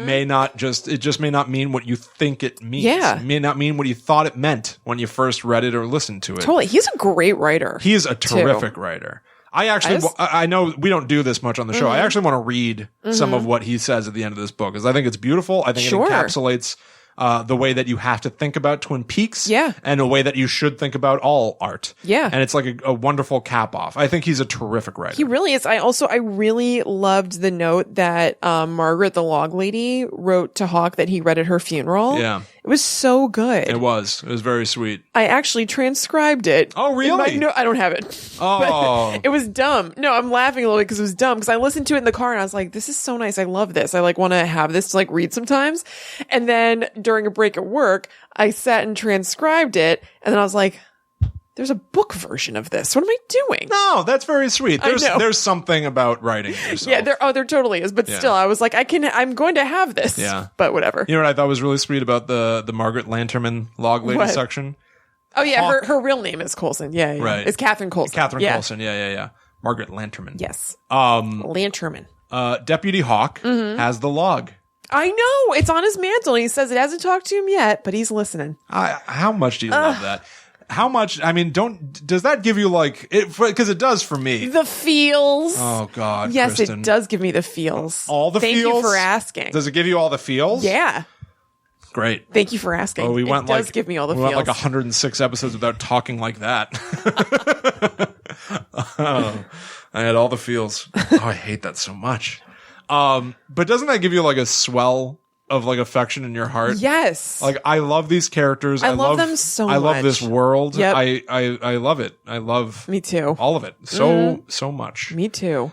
just may not mean what you think it means.
Yeah.
It may not mean what you thought it meant when you first read it or listened to it.
Totally. He's a great writer.
He is a terrific writer. I know we don't do this much on the show. I actually want to read some of what he says at the end of this book because I think it's beautiful. I think it encapsulates the way that you have to think about Twin Peaks, and a way that you should think about all art, and it's like a wonderful cap off. I think he's a terrific writer.
He really is. I really loved the note that Margaret, the log lady, wrote to Hawk that he read at her funeral.
Yeah,
it was so good.
It was very sweet.
I actually transcribed it.
Oh, really?
No, I don't have it.
Oh,
it was dumb. No, I'm laughing a little bit because it was dumb because I listened to it in the car and I was like, "This is so nice. I love this. I like want to have this to like read sometimes." And then during a break at work, I sat and transcribed it, and then I was like, there's a book version of this. What am I doing?
No, that's very sweet. There's something about writing yourself.
Yeah, there totally is. But still, I was like, I'm going to have this.
Yeah.
But whatever.
You know what I thought was really sweet about the Margaret Lanterman log lady section?
Oh yeah, her real name is Coulson. Yeah.
Right.
It's Catherine Coulson.
Coulson. Yeah. Margaret Lanterman.
Yes. Lanterman.
Deputy Hawk has the log.
I know. It's on his mantle. He says it hasn't talked to him yet, but he's listening.
How much do you love that? How much? I mean, does that give you like it? Because it does for me.
The feels.
Oh God.
Yes,
Kristen.
it does give me the feels.
All the feels.
Thank you for asking.
Does it give you all the feels?
Yeah.
Great.
Thank you for asking.
Oh,
it does give me all the feels.
We went like 106 episodes without talking like that. Oh, I had all the feels. Oh, I hate that so much. But doesn't that give you like a swell of like affection in your heart?
Yes.
Like I love these characters.
I love them so much.
I love this world.
Yep.
I love it. I love
me too.
All of it. So much.
Me too.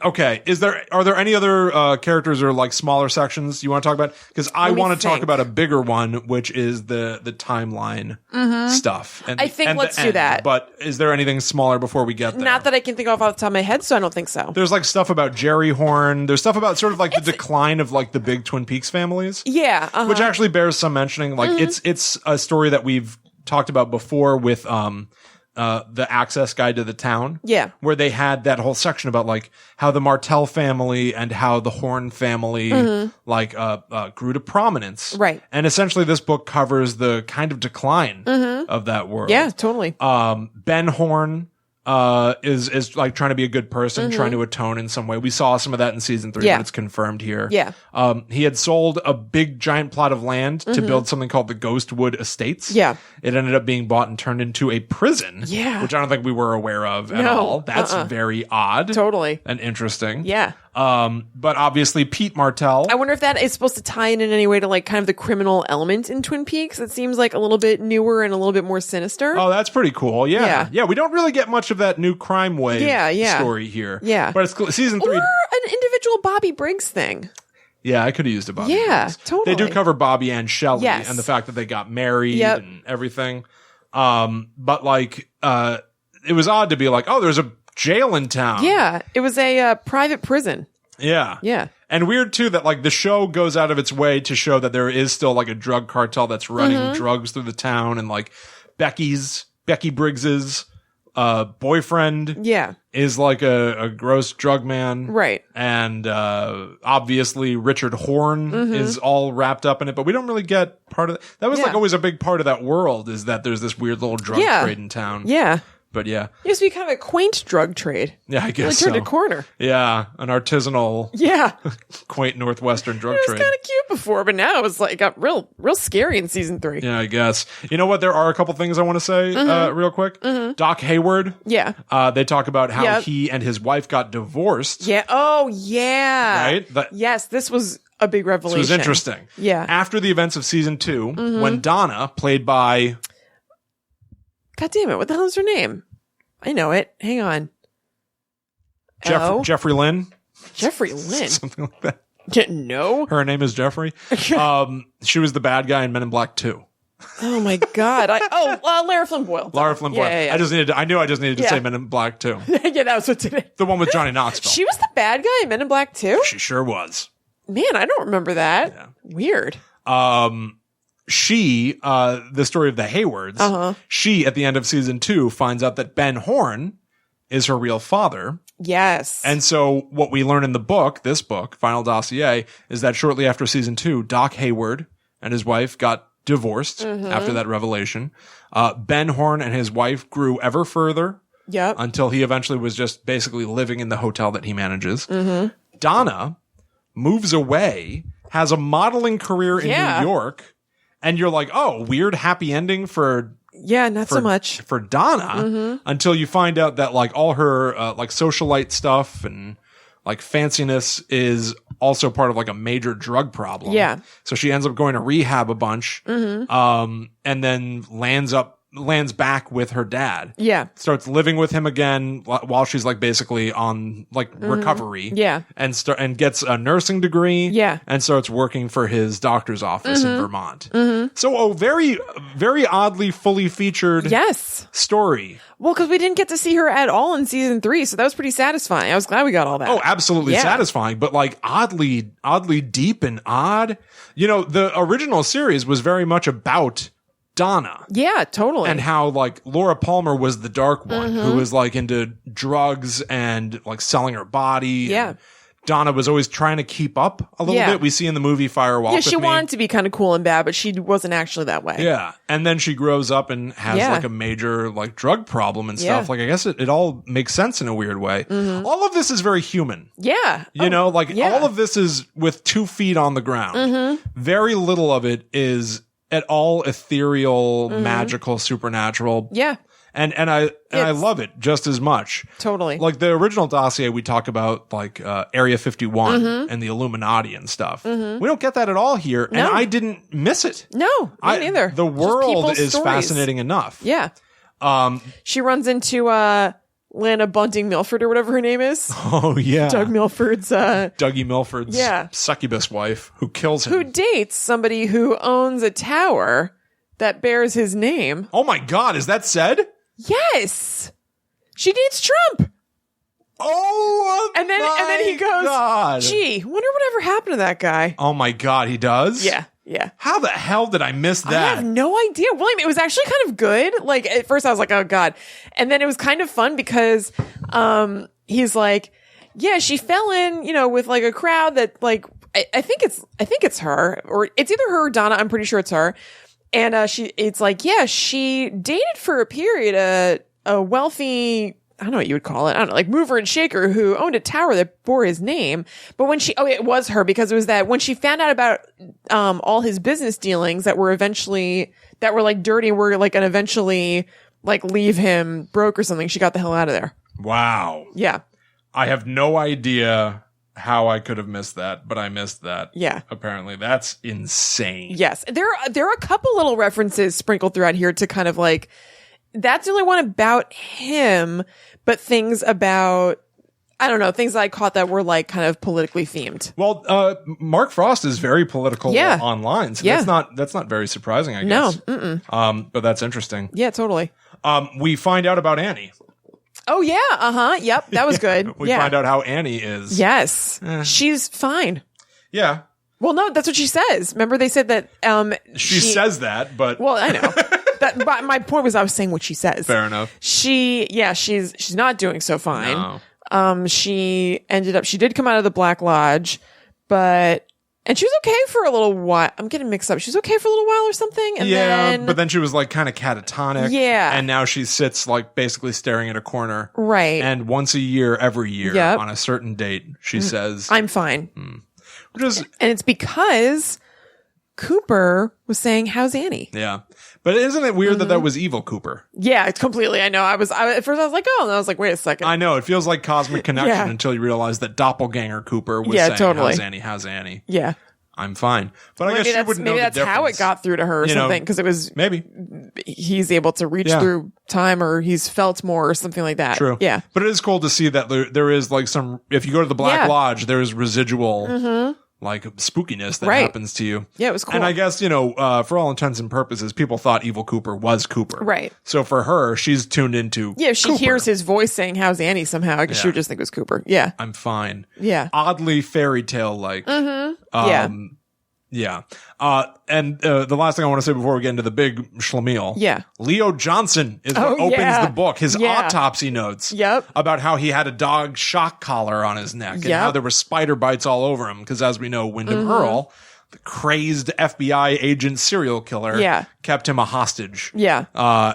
Okay. Are there any other characters or like smaller sections you want to talk about? Because I want to talk about a bigger one, which is the timeline stuff. And
I think let's do that.
But is there anything smaller before we get there?
Not that I can think of off the top of my head, so I don't think so.
There's like stuff about Jerry Horn. There's stuff about sort of like the decline of like the big Twin Peaks families.
Yeah.
Which actually bears some mentioning. Like it's a story that we've talked about before with the Access Guide to the Town.
Yeah.
Where they had that whole section about like how the Martell family and how the Horn family grew to prominence.
Right.
And essentially this book covers the kind of decline of that world.
Yeah, totally.
Ben Horn is like trying to be a good person, trying to atone in some way. We saw some of that in season 3, but it's confirmed here.
Yeah.
He had sold a big giant plot of land to build something called the Ghostwood Estates.
Yeah.
It ended up being bought and turned into a prison.
Yeah.
Which I don't think we were aware of at all. That's very odd.
Totally.
And interesting.
Yeah.
But obviously Pete Martell.
I wonder if that is supposed to tie in any way to like kind of the criminal element in Twin Peaks. It seems like a little bit newer and a little bit more sinister.
Oh, that's pretty cool. Yeah. Yeah. We don't really get much of that new crime wave story here.
Yeah.
But it's season 3.
Or an individual Bobby Briggs thing.
Yeah, I could have used a Bobby.
Yeah,
Briggs.
totally.
They do cover Bobby and Shelley and the fact that they got married and everything. But like, it was odd to be like, oh, there's a jail in town.
Yeah, it was a private prison.
Yeah.
Yeah.
And weird too that like the show goes out of its way to show that there is still like a drug cartel that's running drugs through the town, and like Becky Briggs's boyfriend is like a gross drug man.
Right.
And obviously Richard Horn is all wrapped up in it, but we don't really get part of that. That was like always a big part of that world, is that there's this weird little drug trade in town.
Yeah.
But yeah.
It used to be kind of a quaint drug trade.
Yeah, I guess
really turned a corner.
Yeah, an artisanal, quaint Northwestern drug trade.
It was kind of cute before, but now it's like got real scary in season 3.
Yeah, I guess. You know what? There are a couple things I want to say real quick. Doc Hayward.
Yeah.
They talk about how he and his wife got divorced.
Yeah. Oh, yeah.
Right?
Yes, this was a big revelation.
This was interesting.
Yeah.
After the events of season 2, when Donna, played by...
God damn it. What the hell is her name? I know it. Hang on.
Jeffrey Lynn?
Jeffrey Lynn?
Something like that.
No.
Her name is Jeffrey. She was the bad guy in Men in Black 2.
Oh my God. Lara Flynn Boyle.
Lara Flynn Boyle.
Yeah.
I knew I just needed to say Men in Black 2.
Yeah, that was what did it.
The one with Johnny Knoxville.
She was the bad guy in Men in Black 2?
She sure was.
Man, I don't remember that.
Yeah.
Weird.
The story of the Haywards, she, at the end of season 2, finds out that Ben Horn is her real father.
Yes.
And so what we learn in this book, Final Dossier, is that shortly after season 2, Doc Hayward and his wife got divorced after that revelation. Ben Horn and his wife grew ever further.
Yep.
Until he eventually was just basically living in the hotel that he manages. Donna moves away, has a modeling career in New York, and you're like, oh, weird happy ending for
so much
for Donna until you find out that like all her like socialite stuff and like fanciness is also part of like a major drug problem.
Yeah.
So she ends up going to rehab a bunch, and then lands back with her dad.
Yeah.
Starts living with him again while she's like basically on like recovery.
Yeah.
And gets a nursing degree.
Yeah.
And starts working for his doctor's office in Vermont. So a very, very oddly fully featured story.
Well, because we didn't get to see her at all in season 3, so that was pretty satisfying. I was glad we got all that.
Oh, absolutely satisfying, but like oddly deep and odd. You know, the original series was very much about Donna.
Yeah, totally.
And how like Laura Palmer was the dark one who was like into drugs and like selling her body.
Yeah.
And Donna was always trying to keep up a little bit. We see in the movie Fire Walk with Me.
She wanted to be kind of cool and bad, but she wasn't actually that way.
Yeah. And then she grows up and has like a major like drug problem and stuff. Like I guess it all makes sense in a weird way. All of this is very human.
Yeah.
You know, like all of this is with 2 feet on the ground. Very little of it is at all ethereal, magical, supernatural.
Yeah.
And I love it just as much.
Totally.
Like the original Dossier, we talk about like Area 51 and the Illuminati and stuff. We don't get that at all here, and I didn't miss it.
No, me neither.
The world is fascinating enough.
Yeah. She runs into Lana Bunting Milford or whatever her name is.
Oh yeah,
Dougie Milford's
succubus wife who kills him.
Who dates somebody who owns a tower that bears his name.
Oh my God, is that said?
Yes. She dates Trump.
Oh,
and then he goes,
God.
Gee, wonder whatever happened to that guy.
Oh my God, he does?
Yeah.
How the hell did I miss that?
I have no idea. William, it was actually kind of good. Like at first I was like, oh God. And then it was kind of fun because he's like, yeah, she fell in, with like a crowd that like I think it's her, or it's either her or Donna, I'm pretty sure it's her. And it's like, yeah, she dated for a period a wealthy, I don't know what you would call it. I don't know, like mover and shaker who owned a tower that bore his name. But when it was her, because it was that when she found out about all his business dealings that were like dirty, were like gonna eventually like leave him broke or something, she got the hell out of there.
Wow.
Yeah.
I have no idea how I could have missed that, but I missed that.
Yeah.
Apparently. That's insane.
Yes. There are a couple little references sprinkled throughout here to kind of like, that's the only one about him, but things about, I don't know, things that I caught that were like kind of politically themed.
Well, Mark Frost is very political online, so that's not very surprising, I guess.
No.
But that's interesting.
Yeah, totally.
We find out about Annie.
Oh yeah, yep, that was good.
We find out how Annie is.
Yes. She's fine.
Yeah.
Well, no, that's what she says. Remember they said that
she says that, but
well, I know. But my point was I was saying what she says.
Fair enough.
She's not doing so fine. No. She did come out of the Black Lodge, and she was okay for a little while. I'm getting mixed up. She was okay for a little while or something. And
but then she was like kind of catatonic.
Yeah.
And now she sits like basically staring at a corner.
Right.
And once a year, every year, on a certain date, she says,
I'm fine. And it's because Cooper was saying, how's Annie?
Yeah. But isn't it weird that was evil Cooper?
Yeah, it's completely. I know. At first I was like, oh, and I was like, wait a second.
I know. It feels like cosmic connection until you realize that doppelganger Cooper was saying,
totally.
How's Annie?
Yeah.
I'm fine. But I guess she wouldn't know the difference.
Maybe that's how it got through to her or something. Because it was
maybe
he's able to reach through time, or he's felt more or something like that.
True.
Yeah.
But it is cool to see that there is like if you go to the Black Lodge, there is residual like spookiness that happens to you.
Yeah, it was cool.
And I guess, for all intents and purposes, people thought evil Cooper was Cooper.
Right.
So for her, she's tuned into
she
Cooper.
hears his voice saying, how's Annie somehow. I guess she would just think it was Cooper. Yeah.
I'm fine.
Yeah.
Oddly fairy tale like. Yeah. And the last thing I want to say before we get into the big schlemiel.
Yeah.
Leo Johnson is what opens the book. His autopsy notes.
Yep.
About how he had a dog shock collar on his neck and how there were spider bites all over him. Because as we know, Wyndham Earl, the crazed FBI agent serial killer, kept him a hostage. Yeah.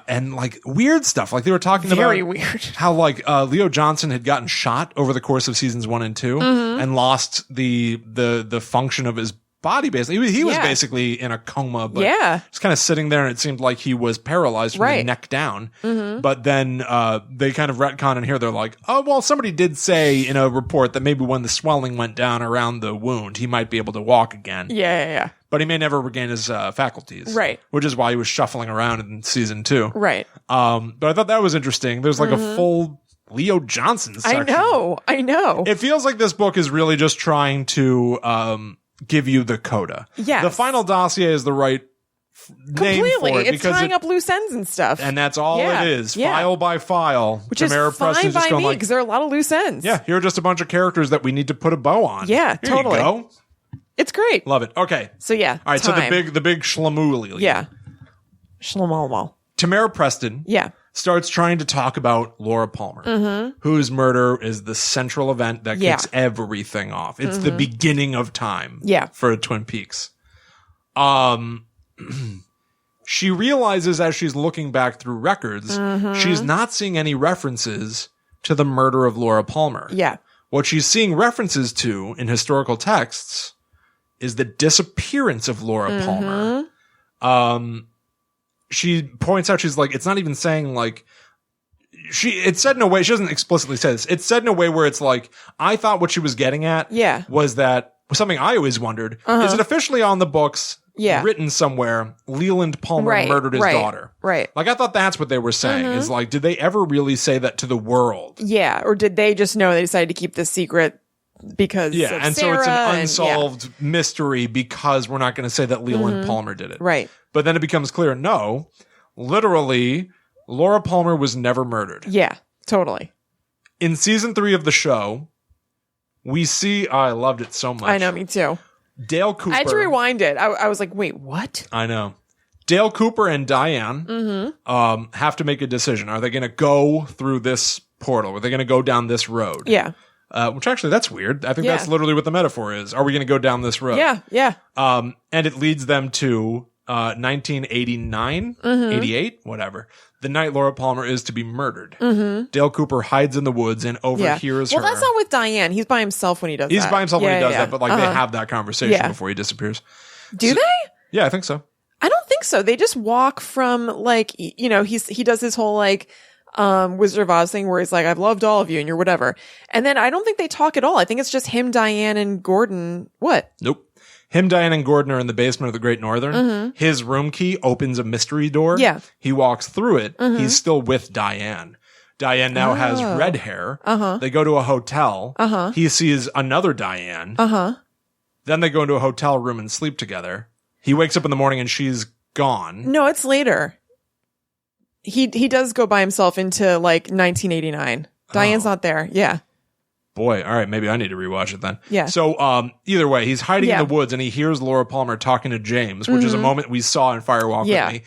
And like weird stuff. Like they were talking
Very
about
weird.
how like Leo Johnson had gotten shot over the course of seasons 1 and 2 and lost the function of his body. Basically, he was basically in a coma, but just kind of sitting there, and it seemed like he was paralyzed from the neck down. But then they kind of retcon in here. They're like, oh well, somebody did say in a report that maybe when the swelling went down around the wound, he might be able to walk again. Yeah. But he may never regain his faculties. Right. Which is why he was shuffling around in season 2. Right. But I thought that was interesting. There's like a full Leo Johnson section.
I know.
It feels like this book is really just trying to give you the coda. Yeah. The Final Dossier is the right name for it.
It's tying up loose ends and stuff.
And that's all it is. File by file.
Which Tamara is fine by me because there are a lot of loose ends.
Yeah. Here are just a bunch of characters that we need to put a bow on.
Yeah,
here
totally.
You go.
It's great.
Love it. Okay.
So yeah.
All right.
Time.
So the big schlemuli.
Yeah. Schlemol.
Tamara Preston.
Yeah.
Starts trying to talk about Laura Palmer, whose murder is the central event that kicks everything off. It's the beginning of time for Twin Peaks. She realizes as she's looking back through records, she's not seeing any references to the murder of Laura Palmer. Yeah. What she's seeing references to in historical texts is the disappearance of Laura Palmer. She points out, she's like, it's not even saying like, it's said in a way, she doesn't explicitly say this. It's said in a way where it's like, I thought what she was getting at was that something I always wondered, is it officially on the books, written somewhere, Leland Palmer murdered his daughter? Right. Like I thought that's what they were saying is like, did they ever really say that to the world?
Yeah. Or did they just know they decided to keep this secret because of
and
Sarah
so it's an unsolved mystery because we're not going to say that Leland Palmer did it.
Right.
But then it becomes clear, no, literally, Laura Palmer was never murdered.
Yeah, totally.
In season 3 of the show, we see, I loved it so much.
I know, me too.
Dale Cooper.
I had to rewind it. I was like, wait, what?
I know. Dale Cooper and Diane have to make a decision. Are they going to go through this portal? Are they going to go down this road? Yeah. Which actually, that's weird. I think that's literally what the metaphor is. Are we going to go down this road? Yeah. And it leads them to 1989, 88, whatever. The night Laura Palmer is to be murdered. Dale Cooper hides in the woods and overhears her.
Well, that's not with Diane. He's by himself when he does that.
He's by himself when he does that, but like they have that conversation before he disappears.
Do they?
Yeah, I think so.
I don't think so. They just walk from like, you know, he does his whole like, Wizard of Oz thing where he's like, I've loved all of you and you're whatever. And then I don't think they talk at all. I think it's just him, Diane, and Gordon. What?
Nope. Him, Diane, and Gordon are in the basement of the Great Northern. His room key opens a mystery door. Yeah. He walks through it. He's still with Diane. Diane now has red hair. They go to a hotel. He sees another Diane. Then they go into a hotel room and sleep together. He wakes up in the morning and she's gone.
No, it's later. He does go by himself into like 1989. Diane's not there. Yeah.
Boy, all right, maybe I need to rewatch it then.
Yeah.
So, either way, he's hiding in the woods and he hears Laura Palmer talking to James, which is a moment we saw in Firewalk with Me.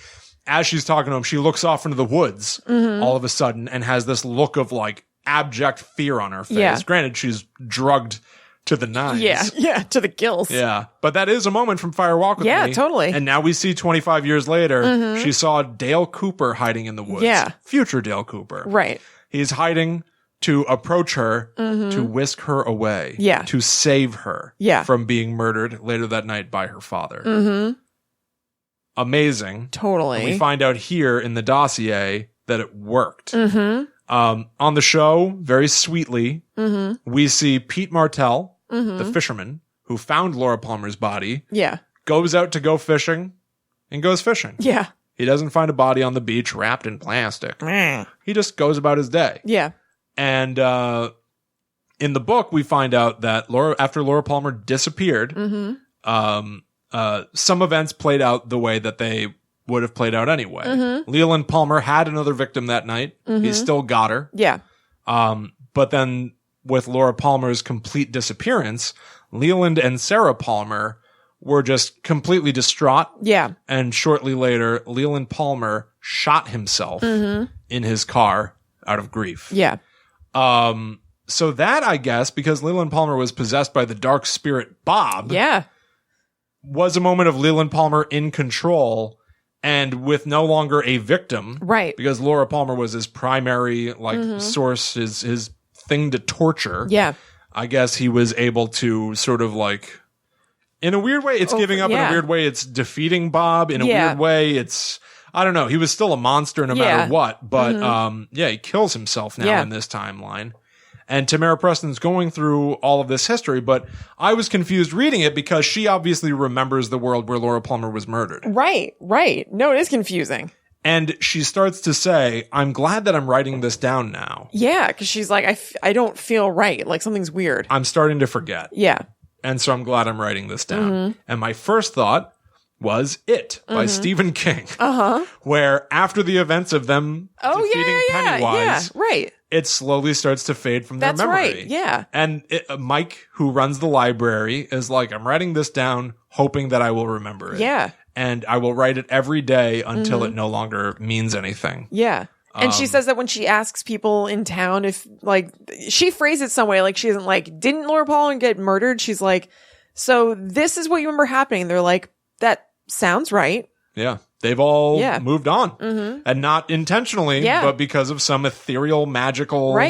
As she's talking to him, she looks off into the woods all of a sudden and has this look of like abject fear on her face. Yeah. Granted, she's drugged to the nines.
Yeah, to the gills.
Yeah. But that is a moment from Firewalk with Me.
Yeah, totally.
And now we see 25 years later, she saw Dale Cooper hiding in the woods. Yeah. Future Dale Cooper.
Right.
He's hiding to approach her, to whisk her away, to save her from being murdered later that night by her father. Amazing.
Totally.
And we find out here in the dossier that it worked. On the show, very sweetly, we see Pete Martell, the fisherman who found Laura Palmer's body, goes out to go fishing and goes fishing. Yeah. He doesn't find a body on the beach wrapped in plastic. He just goes about his day. Yeah. And in the book, we find out that after Laura Palmer disappeared, some events played out the way that they would have played out anyway. Leland Palmer had another victim that night. He still got her. Yeah. But then with Laura Palmer's complete disappearance, Leland and Sarah Palmer were just completely distraught.
Yeah.
And shortly later, Leland Palmer shot himself in his car out of grief.
Yeah.
So that, I guess, because Leland Palmer was possessed by the dark spirit Bob,
Yeah.
was a moment of Leland Palmer in control and with no longer a victim.
Right.
Because Laura Palmer was his primary, source, his thing to torture.
Yeah.
I guess he was able to sort of like, in a weird way, it's giving up. In a weird way, it's defeating Bob. In a weird way, it's, I don't know. He was still a monster no matter what. But, he kills himself now in this timeline. And Tamara Preston's going through all of this history, but I was confused reading it because she obviously remembers the world where Laura Palmer was murdered.
Right. No, it is confusing.
And she starts to say, I'm glad that I'm writing this down now.
Yeah, because she's like, I don't feel right. Like something's weird.
I'm starting to forget.
Yeah.
And so I'm glad I'm writing this down. And my first thought was It by Stephen King. Where after the events of them defeating Pennywise,
right.
it slowly starts to fade from their memory.
Right. Yeah.
And Mike, who runs the library, is like, I'm writing this down, hoping that I will remember it.
Yeah.
And I will write it every day until it no longer means anything.
Yeah. And she says that when she asks people in town if, like, she phrases it some way, like, she isn't like, didn't Laura Palmer get murdered? She's like, so this is what you remember happening. They're like, that sounds right.
Yeah. They've all moved on. And not intentionally, but because of some ethereal, magical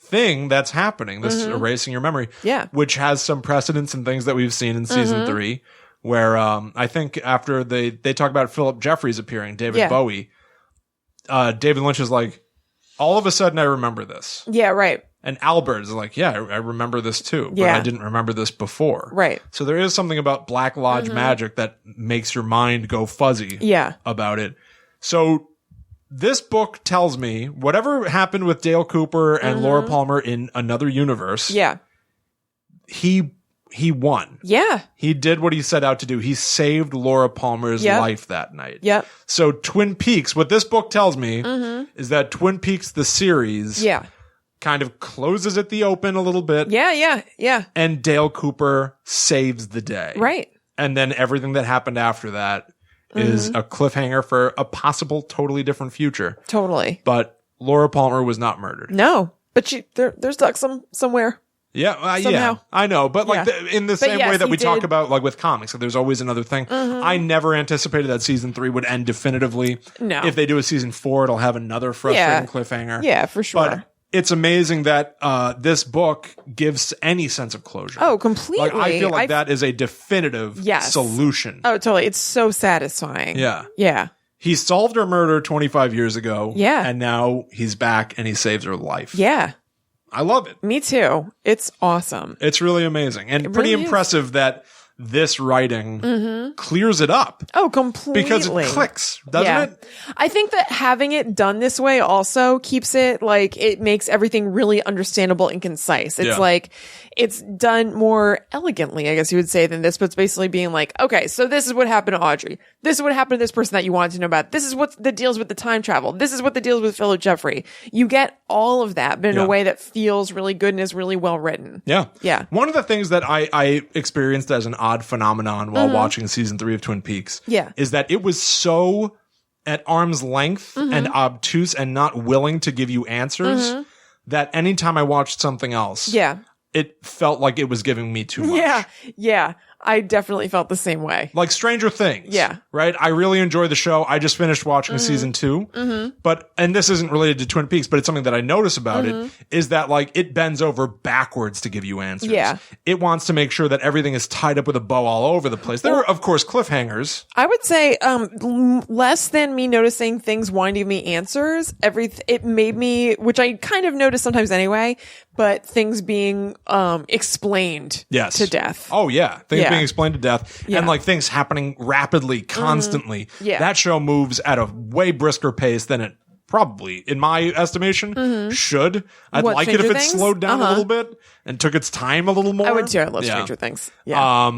thing that's happening. This erasing your memory.
Yeah.
Which has some precedents and things that we've seen in season 3. Where I think after they talk about Phillip Jeffries appearing, David Bowie, David Lynch is like, all of a sudden I remember this.
Yeah, right.
And Albert is like, yeah, I remember this too, but I didn't remember this before.
Right.
So there is something about Black Lodge magic that makes your mind go fuzzy about it. So this book tells me whatever happened with Dale Cooper and Laura Palmer in another universe, he won.
Yeah.
He did what he set out to do. He saved Laura Palmer's life that night.
Yep.
So Twin Peaks, what this book tells me is that Twin Peaks, the series, kind of closes at the open a little bit.
Yeah.
And Dale Cooper saves the day.
Right.
And then everything that happened after that is a cliffhanger for a possible totally different future.
Totally.
But Laura Palmer was not murdered.
No. But they're stuck somewhere.
Yeah,
somehow.
I know. But like in the same way that we talk about like with comics, like, there's always another thing. I never anticipated that season 3 would end definitively.
No.
If they do a season 4, it'll have another frustrating cliffhanger.
Yeah, for sure.
But it's amazing that this book gives any sense of closure.
Oh, completely.
Like, I feel like that is a definitive solution.
Oh, totally. It's so satisfying.
Yeah.
Yeah.
He solved her murder 25 years ago.
Yeah.
And now he's back and he saves her life.
Yeah.
I love it.
Me too. It's awesome.
It's really amazing and pretty impressive that this writing clears it up.
Oh, completely.
Because it clicks, doesn't it?
I think that having it done this way also keeps it, like, it makes everything really understandable and concise. It's like, it's done more elegantly, I guess you would say, than this, but it's basically being like, okay, so this is what happened to Audrey. This is what happened to this person that you wanted to know about. This is what that deals with the time travel. This is what that deals with Phillip Jeffries. You get all of that, but in a way that feels really good and is really well written.
Yeah.
Yeah.
One of the things that I experienced as an odd phenomenon while watching season 3 of Twin Peaks is that it was so at arm's length and obtuse and not willing to give you answers that anytime I watched something else, it felt like it was giving me too much.
Yeah. I definitely felt the same way.
Like Stranger Things.
Yeah.
Right? I really enjoy the show. I just finished watching season 2. But, and this isn't related to Twin Peaks, but it's something that I notice about it, is that like it bends over backwards to give you answers.
Yeah.
It wants to make sure that everything is tied up with a bow all over the place. There are, of course, cliffhangers.
I would say, less than me noticing things wanting to give me answers, it made me, which I kind of notice sometimes anyway, but things being, explained to death.
Oh yeah. Things being explained to death and like things happening rapidly, constantly. That show moves at a way brisker pace than it probably, in my estimation, should. I'd like it if it slowed down a little bit and took its time a little more.
I would too. I love Stranger Things. Yeah.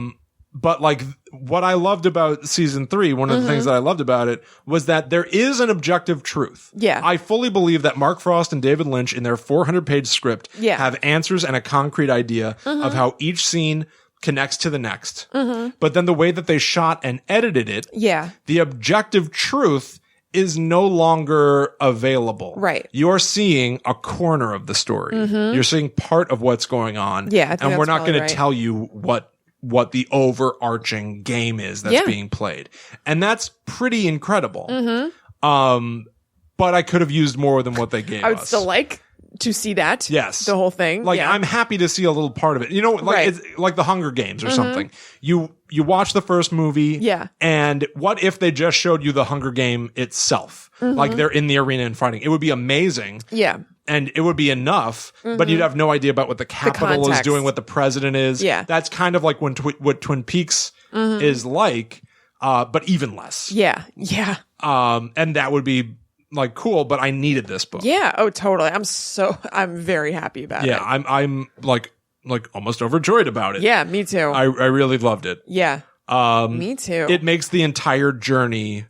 But like what I loved about season 3, one of the things that I loved about it was that there is an objective truth.
Yeah.
I fully believe that Mark Frost and David Lynch in their 400-page script have answers and a concrete idea of how each scene connects to the next. But then the way that they shot and edited it, the objective truth is no longer available.
Right.
You're seeing a corner of the story. You're seeing part of what's going on.
Yeah, I think
and we're not going
right.
to tell you what the overarching game is that's being played. And that's pretty incredible. But I could have used more than what they gave us.
I would still like to see that.
Yes.
The whole thing.
Like, I'm happy to see a little part of it. You know, like, it's like the Hunger Games or something. You watch the first movie.
Yeah.
And what if they just showed you the Hunger Game itself? Like, they're in the arena and fighting. It would be amazing.
Yeah.
And it would be enough, but you'd have no idea about what the Capitol is doing, what the president is.
Yeah.
That's kind of like what Twin Peaks is like, but even less.
Yeah. Yeah.
And that would be like cool, but I needed this book.
Yeah. Oh, totally. I'm very happy about it.
Yeah. I'm like almost overjoyed about it.
Yeah. Me too.
I really loved it.
Yeah. Me too.
It makes the entire journey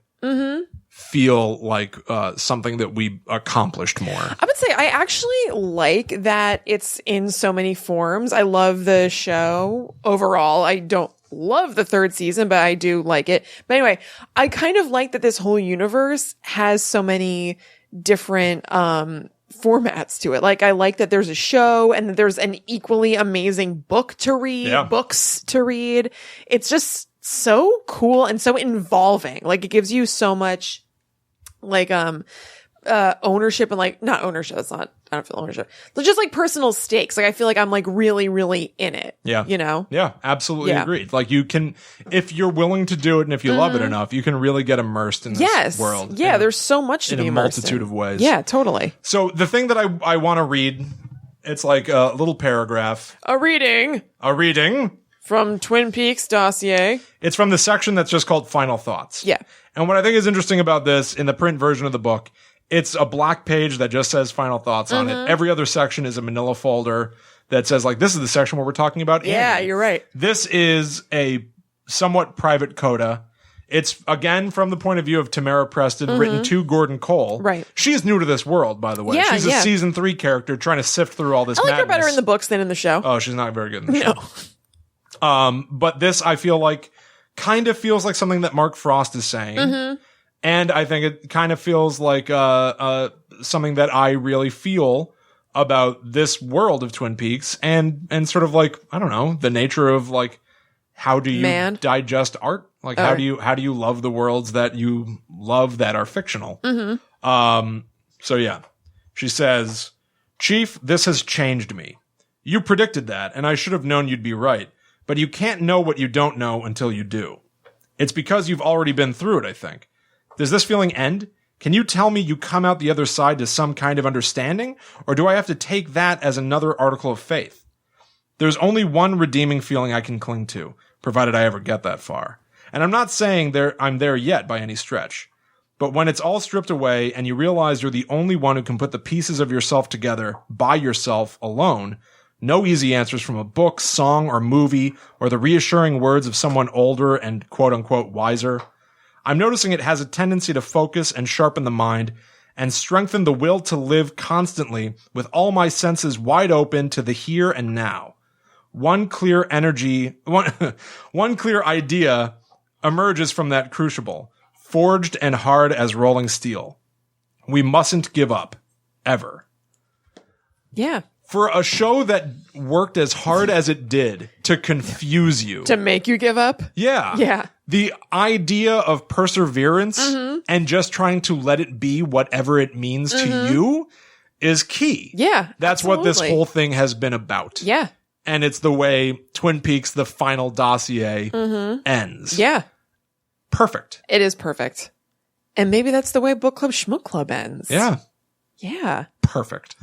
feel like something that we accomplished more.
I would say I actually like that it's in so many forms. I love the show overall. I don't love the third season, but I do like it. But anyway, I kind of like that this whole universe has so many different formats to it. Like, I like that there's a show and that there's an equally amazing book to read, books to read. It's just so cool and so involving. Like, it gives you so much like ownership and like not ownership. That's not. I don't feel ownership. But just like personal stakes. Like, I feel like I'm like really, really in it. Yeah. You know?
Yeah, absolutely agreed. Like, you can, if you're willing to do it and if you love it enough, you can really get immersed in this world.
Yeah, there's so much to be
in a
immersed
multitude
in.
of ways.
Yeah, totally.
So the thing that I want to read, it's like a little paragraph.
A reading from Twin Peaks Dossier.
It's from the section that's just called Final Thoughts.
Yeah.
And what I think is interesting about this, in the print version of the book, it's a black page that just says Final Thoughts on it. Every other section is a manila folder that says, like, this is the section where we're talking about Annie.
Yeah, you're right.
This is a somewhat private coda. It's, again, from the point of view of Tamara Preston, written to Gordon Cole.
Right.
She's new to this world, by the way.
Yeah,
she's a season 3 character trying to sift through all this
I like
madness.
her better in the books than in the show.
Oh, she's not very good in the show. But this, I feel like, kind of feels like something that Mark Frost is saying. And I think it kind of feels like something that I really feel about this world of Twin Peaks and sort of like, I don't know, the nature of like, how do you digest art? Like, how do you love the worlds that you love that are fictional? So yeah, she says, Chief, this has changed me. You predicted that, and I should have known you'd be right, but you can't know what you don't know until you do. It's because you've already been through it, I think. Does this feeling end? Can you tell me you come out the other side to some kind of understanding, or do I have to take that as another article of faith? There's only one redeeming feeling I can cling to, provided I ever get that far. And I'm not saying I'm there yet by any stretch. But when it's all stripped away and you realize you're the only one who can put the pieces of yourself together by yourself alone, no easy answers from a book, song, or movie, or the reassuring words of someone older and quote-unquote wiser. I'm noticing it has a tendency to focus and sharpen the mind and strengthen the will to live constantly with all my senses wide open to the here and now. One clear idea emerges from that crucible, forged and hard as rolling steel. We mustn't give up. Ever.
Yeah.
For a show that worked as hard as it did to confuse you.
To make you give up?
Yeah.
Yeah.
The idea of perseverance and just trying to let it be whatever it means to you is key.
Yeah.
That's what this whole thing has been about.
Yeah.
And it's the way Twin Peaks, the Final Dossier ends.
Yeah.
Perfect.
It is perfect. And maybe that's the way Book Club Shmook Club ends.
Yeah.
Yeah.
Perfect.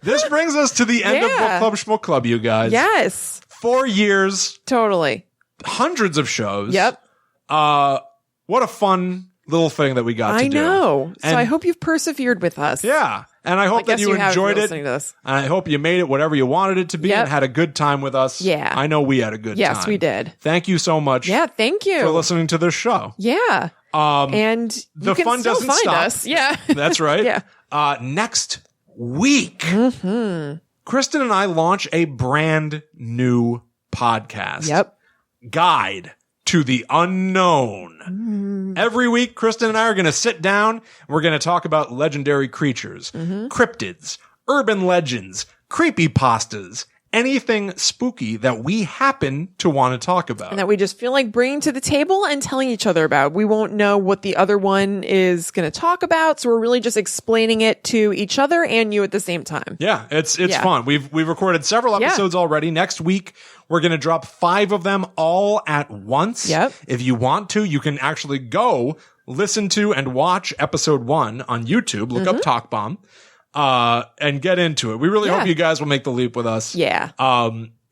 This brings us to the end of Book Club Shmook Club, you guys.
Yes.
4 years.
Totally.
Hundreds of shows.
Yep.
What a fun little thing that we got to do.
I know. So
And
I hope you've persevered with us.
Yeah. And I hope that you enjoyed it.
Listening to this.
And I hope you made it whatever you wanted it to be and had a good time with us.
Yeah.
I know we had a good time.
Yes, we did.
Thank you so much.
Yeah, thank you.
For listening to this show.
Yeah. And
the
you can
fun
still
doesn't
find
stop.
us. Yeah.
That's right.
Yeah.
Next week, Kristen and I launch a brand new podcast.
Yep.
Guide to the Unknown. Every week, Kristen and I are going to sit down and we're going to talk about legendary creatures, cryptids, urban legends, creepypastas, anything spooky that we happen to want to talk about.
And that we just feel like bringing to the table and telling each other about. We won't know what the other one is going to talk about, so we're really just explaining it to each other and you at the same time.
Yeah, it's fun. We've recorded several episodes already. Next week, we're going to drop 5 of them all at once.
Yep.
If you want to, you can actually go listen to and watch episode 1 on YouTube. Look up Talk Bomb. And get into it. We really hope you guys will make the leap with us.
Yeah.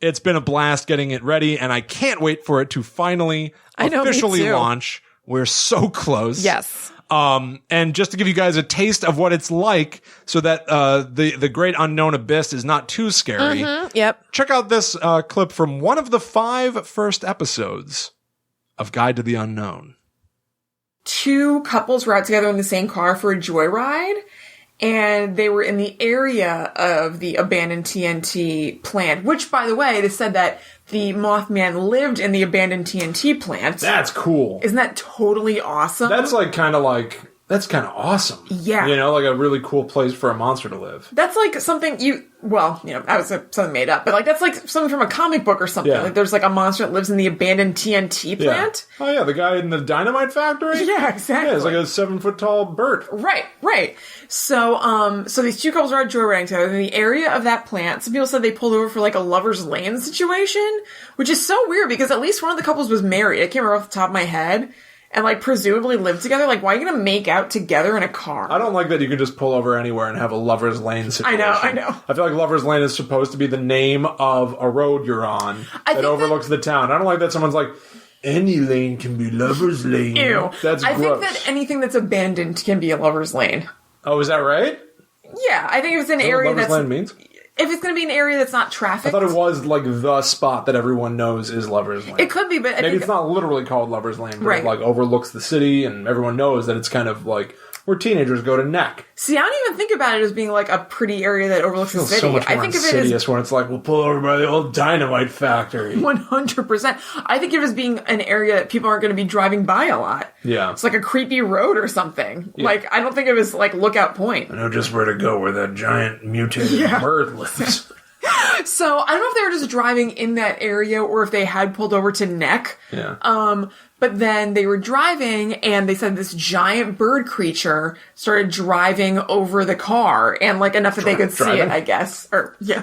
It's been a blast getting it ready, and I can't wait for it to finally officially launch. We're so close.
Yes.
And just to give you guys a taste of what it's like so that the great unknown abyss is not too scary.
Yep.
Check out this clip from one of the 5 first episodes of Guide to the Unknown.
2 couples were out together in the same car for a joyride. And they were in the area of the abandoned TNT plant, which, by the way, they said that the Mothman lived in the abandoned TNT plant.
That's cool.
Isn't that totally awesome?
That's kind of awesome.
Yeah.
You know, like a really cool place for a monster to live.
That's like something I was something made up, but like that's like something from a comic book or something.
Yeah.
Like there's like a monster that lives in the abandoned TNT plant.
Yeah. Oh yeah, the guy in the dynamite factory?
Yeah, exactly.
Yeah, it's like a 7-foot-tall bird.
Right. So these 2 couples are out joyriding together in the area of that plant. Some people said they pulled over for like a lover's lane situation, which is so weird because at least one of the couples was married. I can't remember off the top of my head. And, like, presumably lived together. Like, why are you going to make out together in a car?
I don't like that you can just pull over anywhere and have a lover's lane situation.
I know.
I feel like lover's lane is supposed to be the name of a road you're on that overlooks the town. I don't like that someone's like, any lane can be lover's lane.
Ew.
That's gross.
I think that anything that's abandoned can be a lover's lane.
Oh, is that right?
Yeah, I think if it's an area
that's... Lover's lane means?
If it's going to be an area that's not trafficked.
I thought it was like the spot that everyone knows is Lover's Lane.
It could be, but
maybe it's not literally called Lover's Lane, but
right.
It like overlooks the city and everyone knows that it's kind of like where teenagers go to neck.
See, I don't even think about it as being like a pretty area that overlooks the city.
So much more
I think of
insidious
it as
when it's like, we'll pull over by the old dynamite factory.
100%. I think of it as being an area that people aren't going to be driving by a lot.
Yeah.
It's like a creepy road or something. Yeah. Like, I don't think of it as like Lookout Point.
I know just where to go where that giant mutated bird lives.
So, I don't know if they were just driving in that area or if they had pulled over to Neck.
Yeah.
But then they were driving and they said this giant bird creature started driving over the car and like enough that they could see it, I guess. Or, yeah.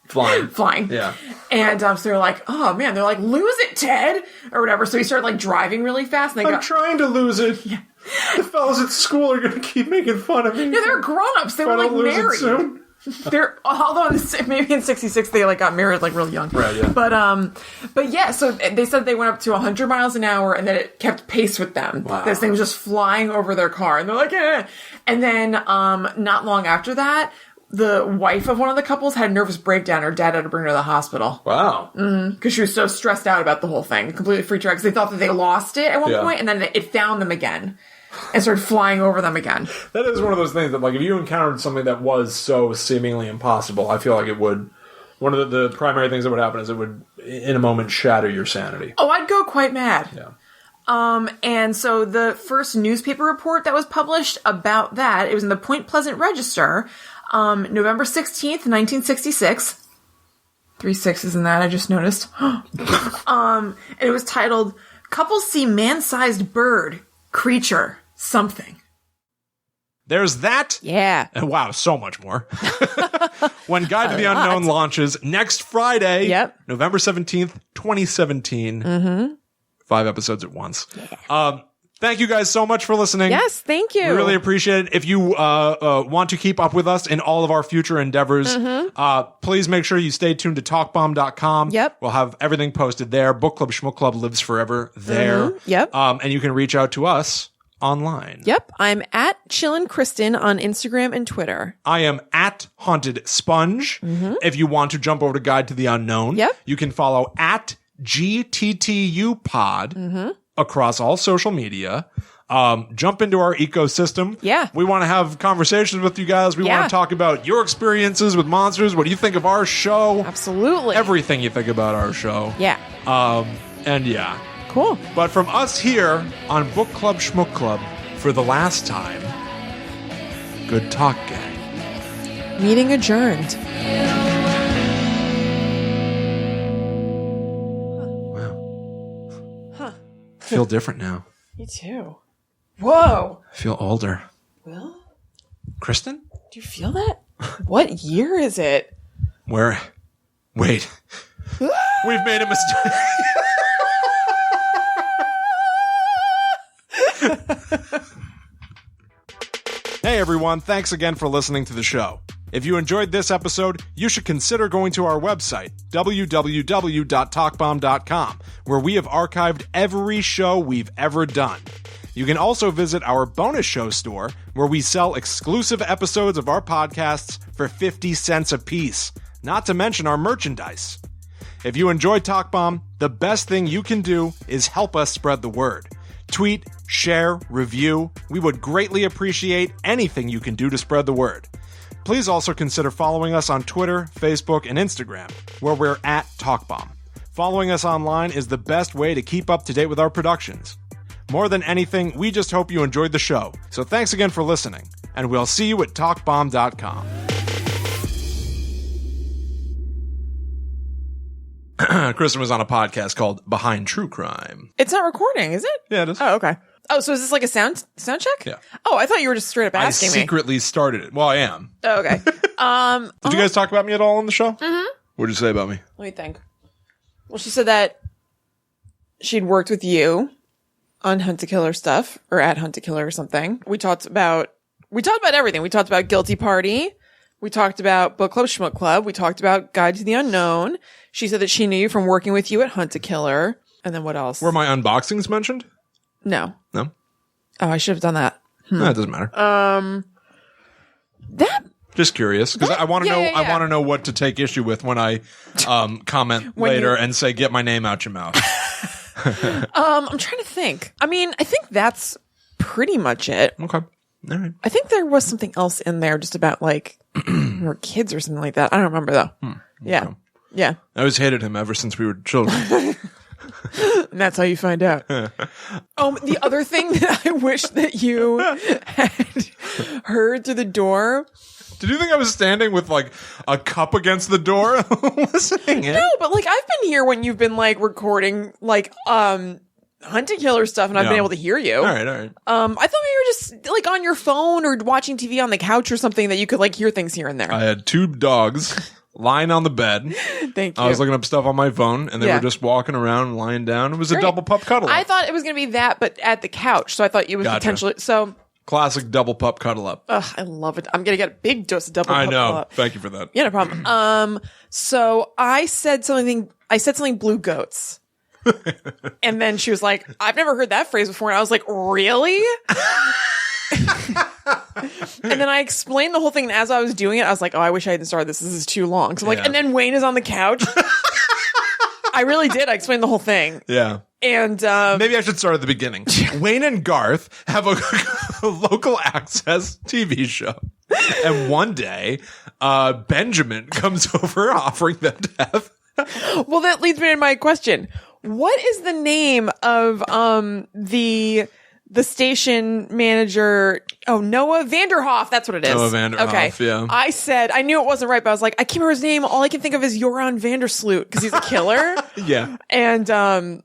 Flying.
Yeah.
And so they're like, oh man, they're like, lose it, Ted! Or whatever. So he started like driving really fast. And
I'm trying to lose it. Yeah. The fellas at school are going to keep making fun of me.
Yeah, they're grown-ups. They were like married. Although maybe in 66 they like got married like real young.
Right, yeah.
But yeah, so they said they went up to 100 miles an hour and that it kept pace with them.
Wow.
This thing was just flying over their car and they're like, eh. And then not long after that, the wife of one of the couples had a nervous breakdown. Her dad had to bring her to the hospital.
Wow.
Because she was so stressed out about the whole thing. Completely freaked her out because they thought that they lost it at one point and then it found them again. And started flying over them again.
That is one of those things that, like, if you encountered something that was so seemingly impossible, I feel like it would... One of the primary things that would happen is it would, in a moment, shatter your sanity.
Oh, I'd go quite mad.
Yeah.
And so the first newspaper report that was published about that, it was in the Point Pleasant Register, November 16th, 1966. 3 6s in that, I just noticed. And it was titled, Couples See Man-Sized Bird, Creature, Something.
There's that.
Yeah.
And wow, so much more. When Guide to the Unknown launches next Friday, November 17th, 2017. 5 episodes at once. Yeah. Thank you guys so much for listening.
Yes, thank you.
We really appreciate it. If you want to keep up with us in all of our future endeavors, please make sure you stay tuned to talkbomb.com.
Yep.
We'll have everything posted there. Book Club Shmook Club lives forever there.
Yep.
And you can reach out to us online.
Yep. I'm at Chillin' Kristen on Instagram and Twitter.
I am at Haunted Sponge. If you want to jump over to Guide to the Unknown, you can follow at GTTU Pod across all social media. Jump into our ecosystem.
Yeah.
We want to have conversations with you guys. We want to talk about your experiences with monsters. What do you think of our show?
Absolutely.
Everything you think about our show.
Yeah.
And yeah.
Cool.
But from us here on Book Club Shmook Club, for the last time, good talk, gang.
Meeting adjourned.
Wow. Huh. Feel different now.
Me too. Whoa.
I feel older.
Will?
Kristen?
Do you feel that? What year is it?
Where? Wait. We've made a mistake. Hey everyone, thanks again for listening to the show. If you enjoyed this episode, you should consider going to our website, www.talkbomb.com, where we have archived every show we've ever done. You can also visit our bonus show store, where we sell exclusive episodes of our podcasts for 50 cents a piece, not to mention our merchandise. If you enjoy Talk Bomb, the best thing you can do is help us spread the word. Tweet, share, review. We would greatly appreciate anything you can do to spread the word. Please also consider following us on Twitter, Facebook, and Instagram, where we're at TalkBomb. Following us online is the best way to keep up to date with our productions. More than anything, we just hope you enjoyed the show. So thanks again for listening, and we'll see you at TalkBomb.com. Kristen was on a podcast called Behind True Crime.
It's not recording, is it?
Yeah, it is.
Oh, okay. Oh, so is this like a sound check?
Yeah.
Oh, I thought you were just straight up asking
I secretly started it. Well, I am.
Oh, okay.
Did you guys talk about me at all on the show?
Mm-hmm.
What did you say about me?
Let me think. Well, she said that she'd worked with you on Hunt to Killer stuff, or at Hunt to Killer or something. We talked about everything. We talked about Guilty Party. We talked about Book Club Shmook Club. We talked about Guide to the Unknown. She said that she knew you from working with you at Hunt to Killer. And then what else?
Were my unboxings mentioned?
No.
No?
Oh, I should have done that.
No, it doesn't matter. Just curious, because I want to know. I want to know what to take issue with when I comment later and say, "Get my name out your mouth."
I'm trying to think. I mean, I think that's pretty much it.
Okay. All right.
I think there was something else in there just about like we were kids or something like that. I don't remember though. Yeah. Yeah.
I always hated him ever since we were children.
And that's how you find out. The other thing that I wish that you had heard through the door.
Did you think I was standing with like a cup against the door listening in?
No, but like I've been here when you've been like recording like Hunt to Killer stuff, and I've been able to hear you.
All right.
I thought maybe you were just like on your phone or watching TV on the couch or something that you could like hear things here and there.
I had two dogs lying on the bed.
Thank you.
I was looking up stuff on my phone, and they were just walking around, lying down. It was a double pup cuddle up.
I thought it was going to be that, but at the couch. So I thought it was potentially so.
Classic double pup cuddle up.
Ugh, I love it. I'm going to get a big dose of double pup cuddle up.
Thank you for that.
Yeah, no problem. So I said something blue goats. And then she was like, I've never heard that phrase before. And I was like, really? And then I explained the whole thing. And as I was doing it, I was like, oh, I wish I hadn't started this. This is too long. So I'm like, and then Wayne is on the couch. I really did. I explained the whole thing.
Yeah.
And
maybe I should start at the beginning. Wayne and Garth have a local access TV show. And one day, Benjamin comes over offering them death.
Well, that leads me to my question. What is the name of the station manager? Oh, Noah Vanderhoff. That's what it is.
Noah Vanderhoff, yeah.
I said, I knew it wasn't right, but I was like, I can't remember his name. All I can think of is Joran Vandersloot because he's a killer.
Yeah.
And I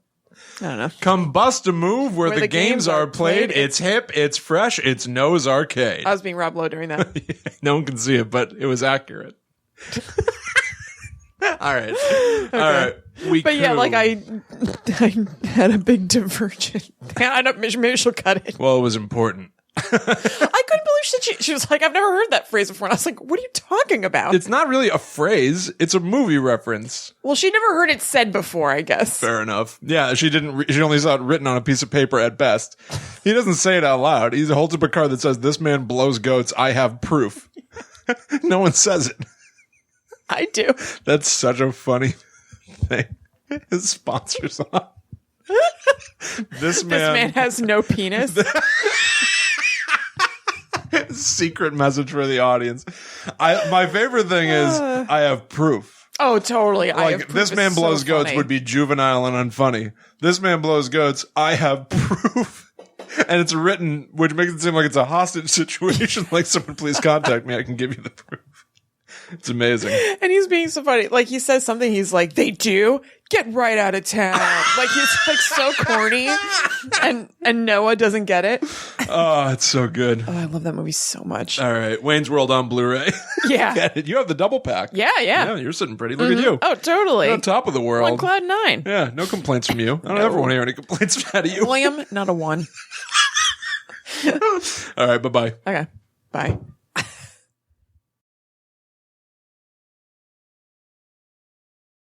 don't know.
Come bust a move where the games are played. It's hip, it's fresh, it's Noah's Arcade.
I was being Rob Lowe during that.
No one can see it, but it was accurate. All right. Okay. All right.
Yeah, like I had a big divergent. Maybe she'll cut it.
Well, it was important.
I couldn't believe she was like, I've never heard that phrase before. And I was like, what are you talking about?
It's not really a phrase. It's a movie reference.
Well, she never heard it said before, I guess.
Fair enough. Yeah, she didn't. She only saw it written on a piece of paper at best. He doesn't say it out loud. He holds up a card that says, "This man blows goats. I have proof." No one says it.
I do.
That's such a funny thing. His sponsors on. This
man has no penis.
Secret message for the audience. My favorite thing is I have proof.
Oh, totally.
Like, this man blows goats would be juvenile and unfunny. This man blows goats. I have proof. And it's written, which makes it seem like it's a hostage situation. Like, someone please contact me. I can give you the proof. It's amazing.
And he's being so funny. Like, he says something. He's like, they do? Get right out of town. Like, he's like so corny. And Noah doesn't get it.
Oh, it's so good.
Oh, I love that movie so much.
All right. Wayne's World on Blu-ray.
Yeah.
You have the double pack.
Yeah.
You're sitting pretty. Look at you.
Oh, totally.
You're on top of the world.
On cloud 9.
Yeah. No complaints from you. I don't ever want to hear any complaints out of you.
William, not a 1.
All right. Bye-bye.
Okay. Bye.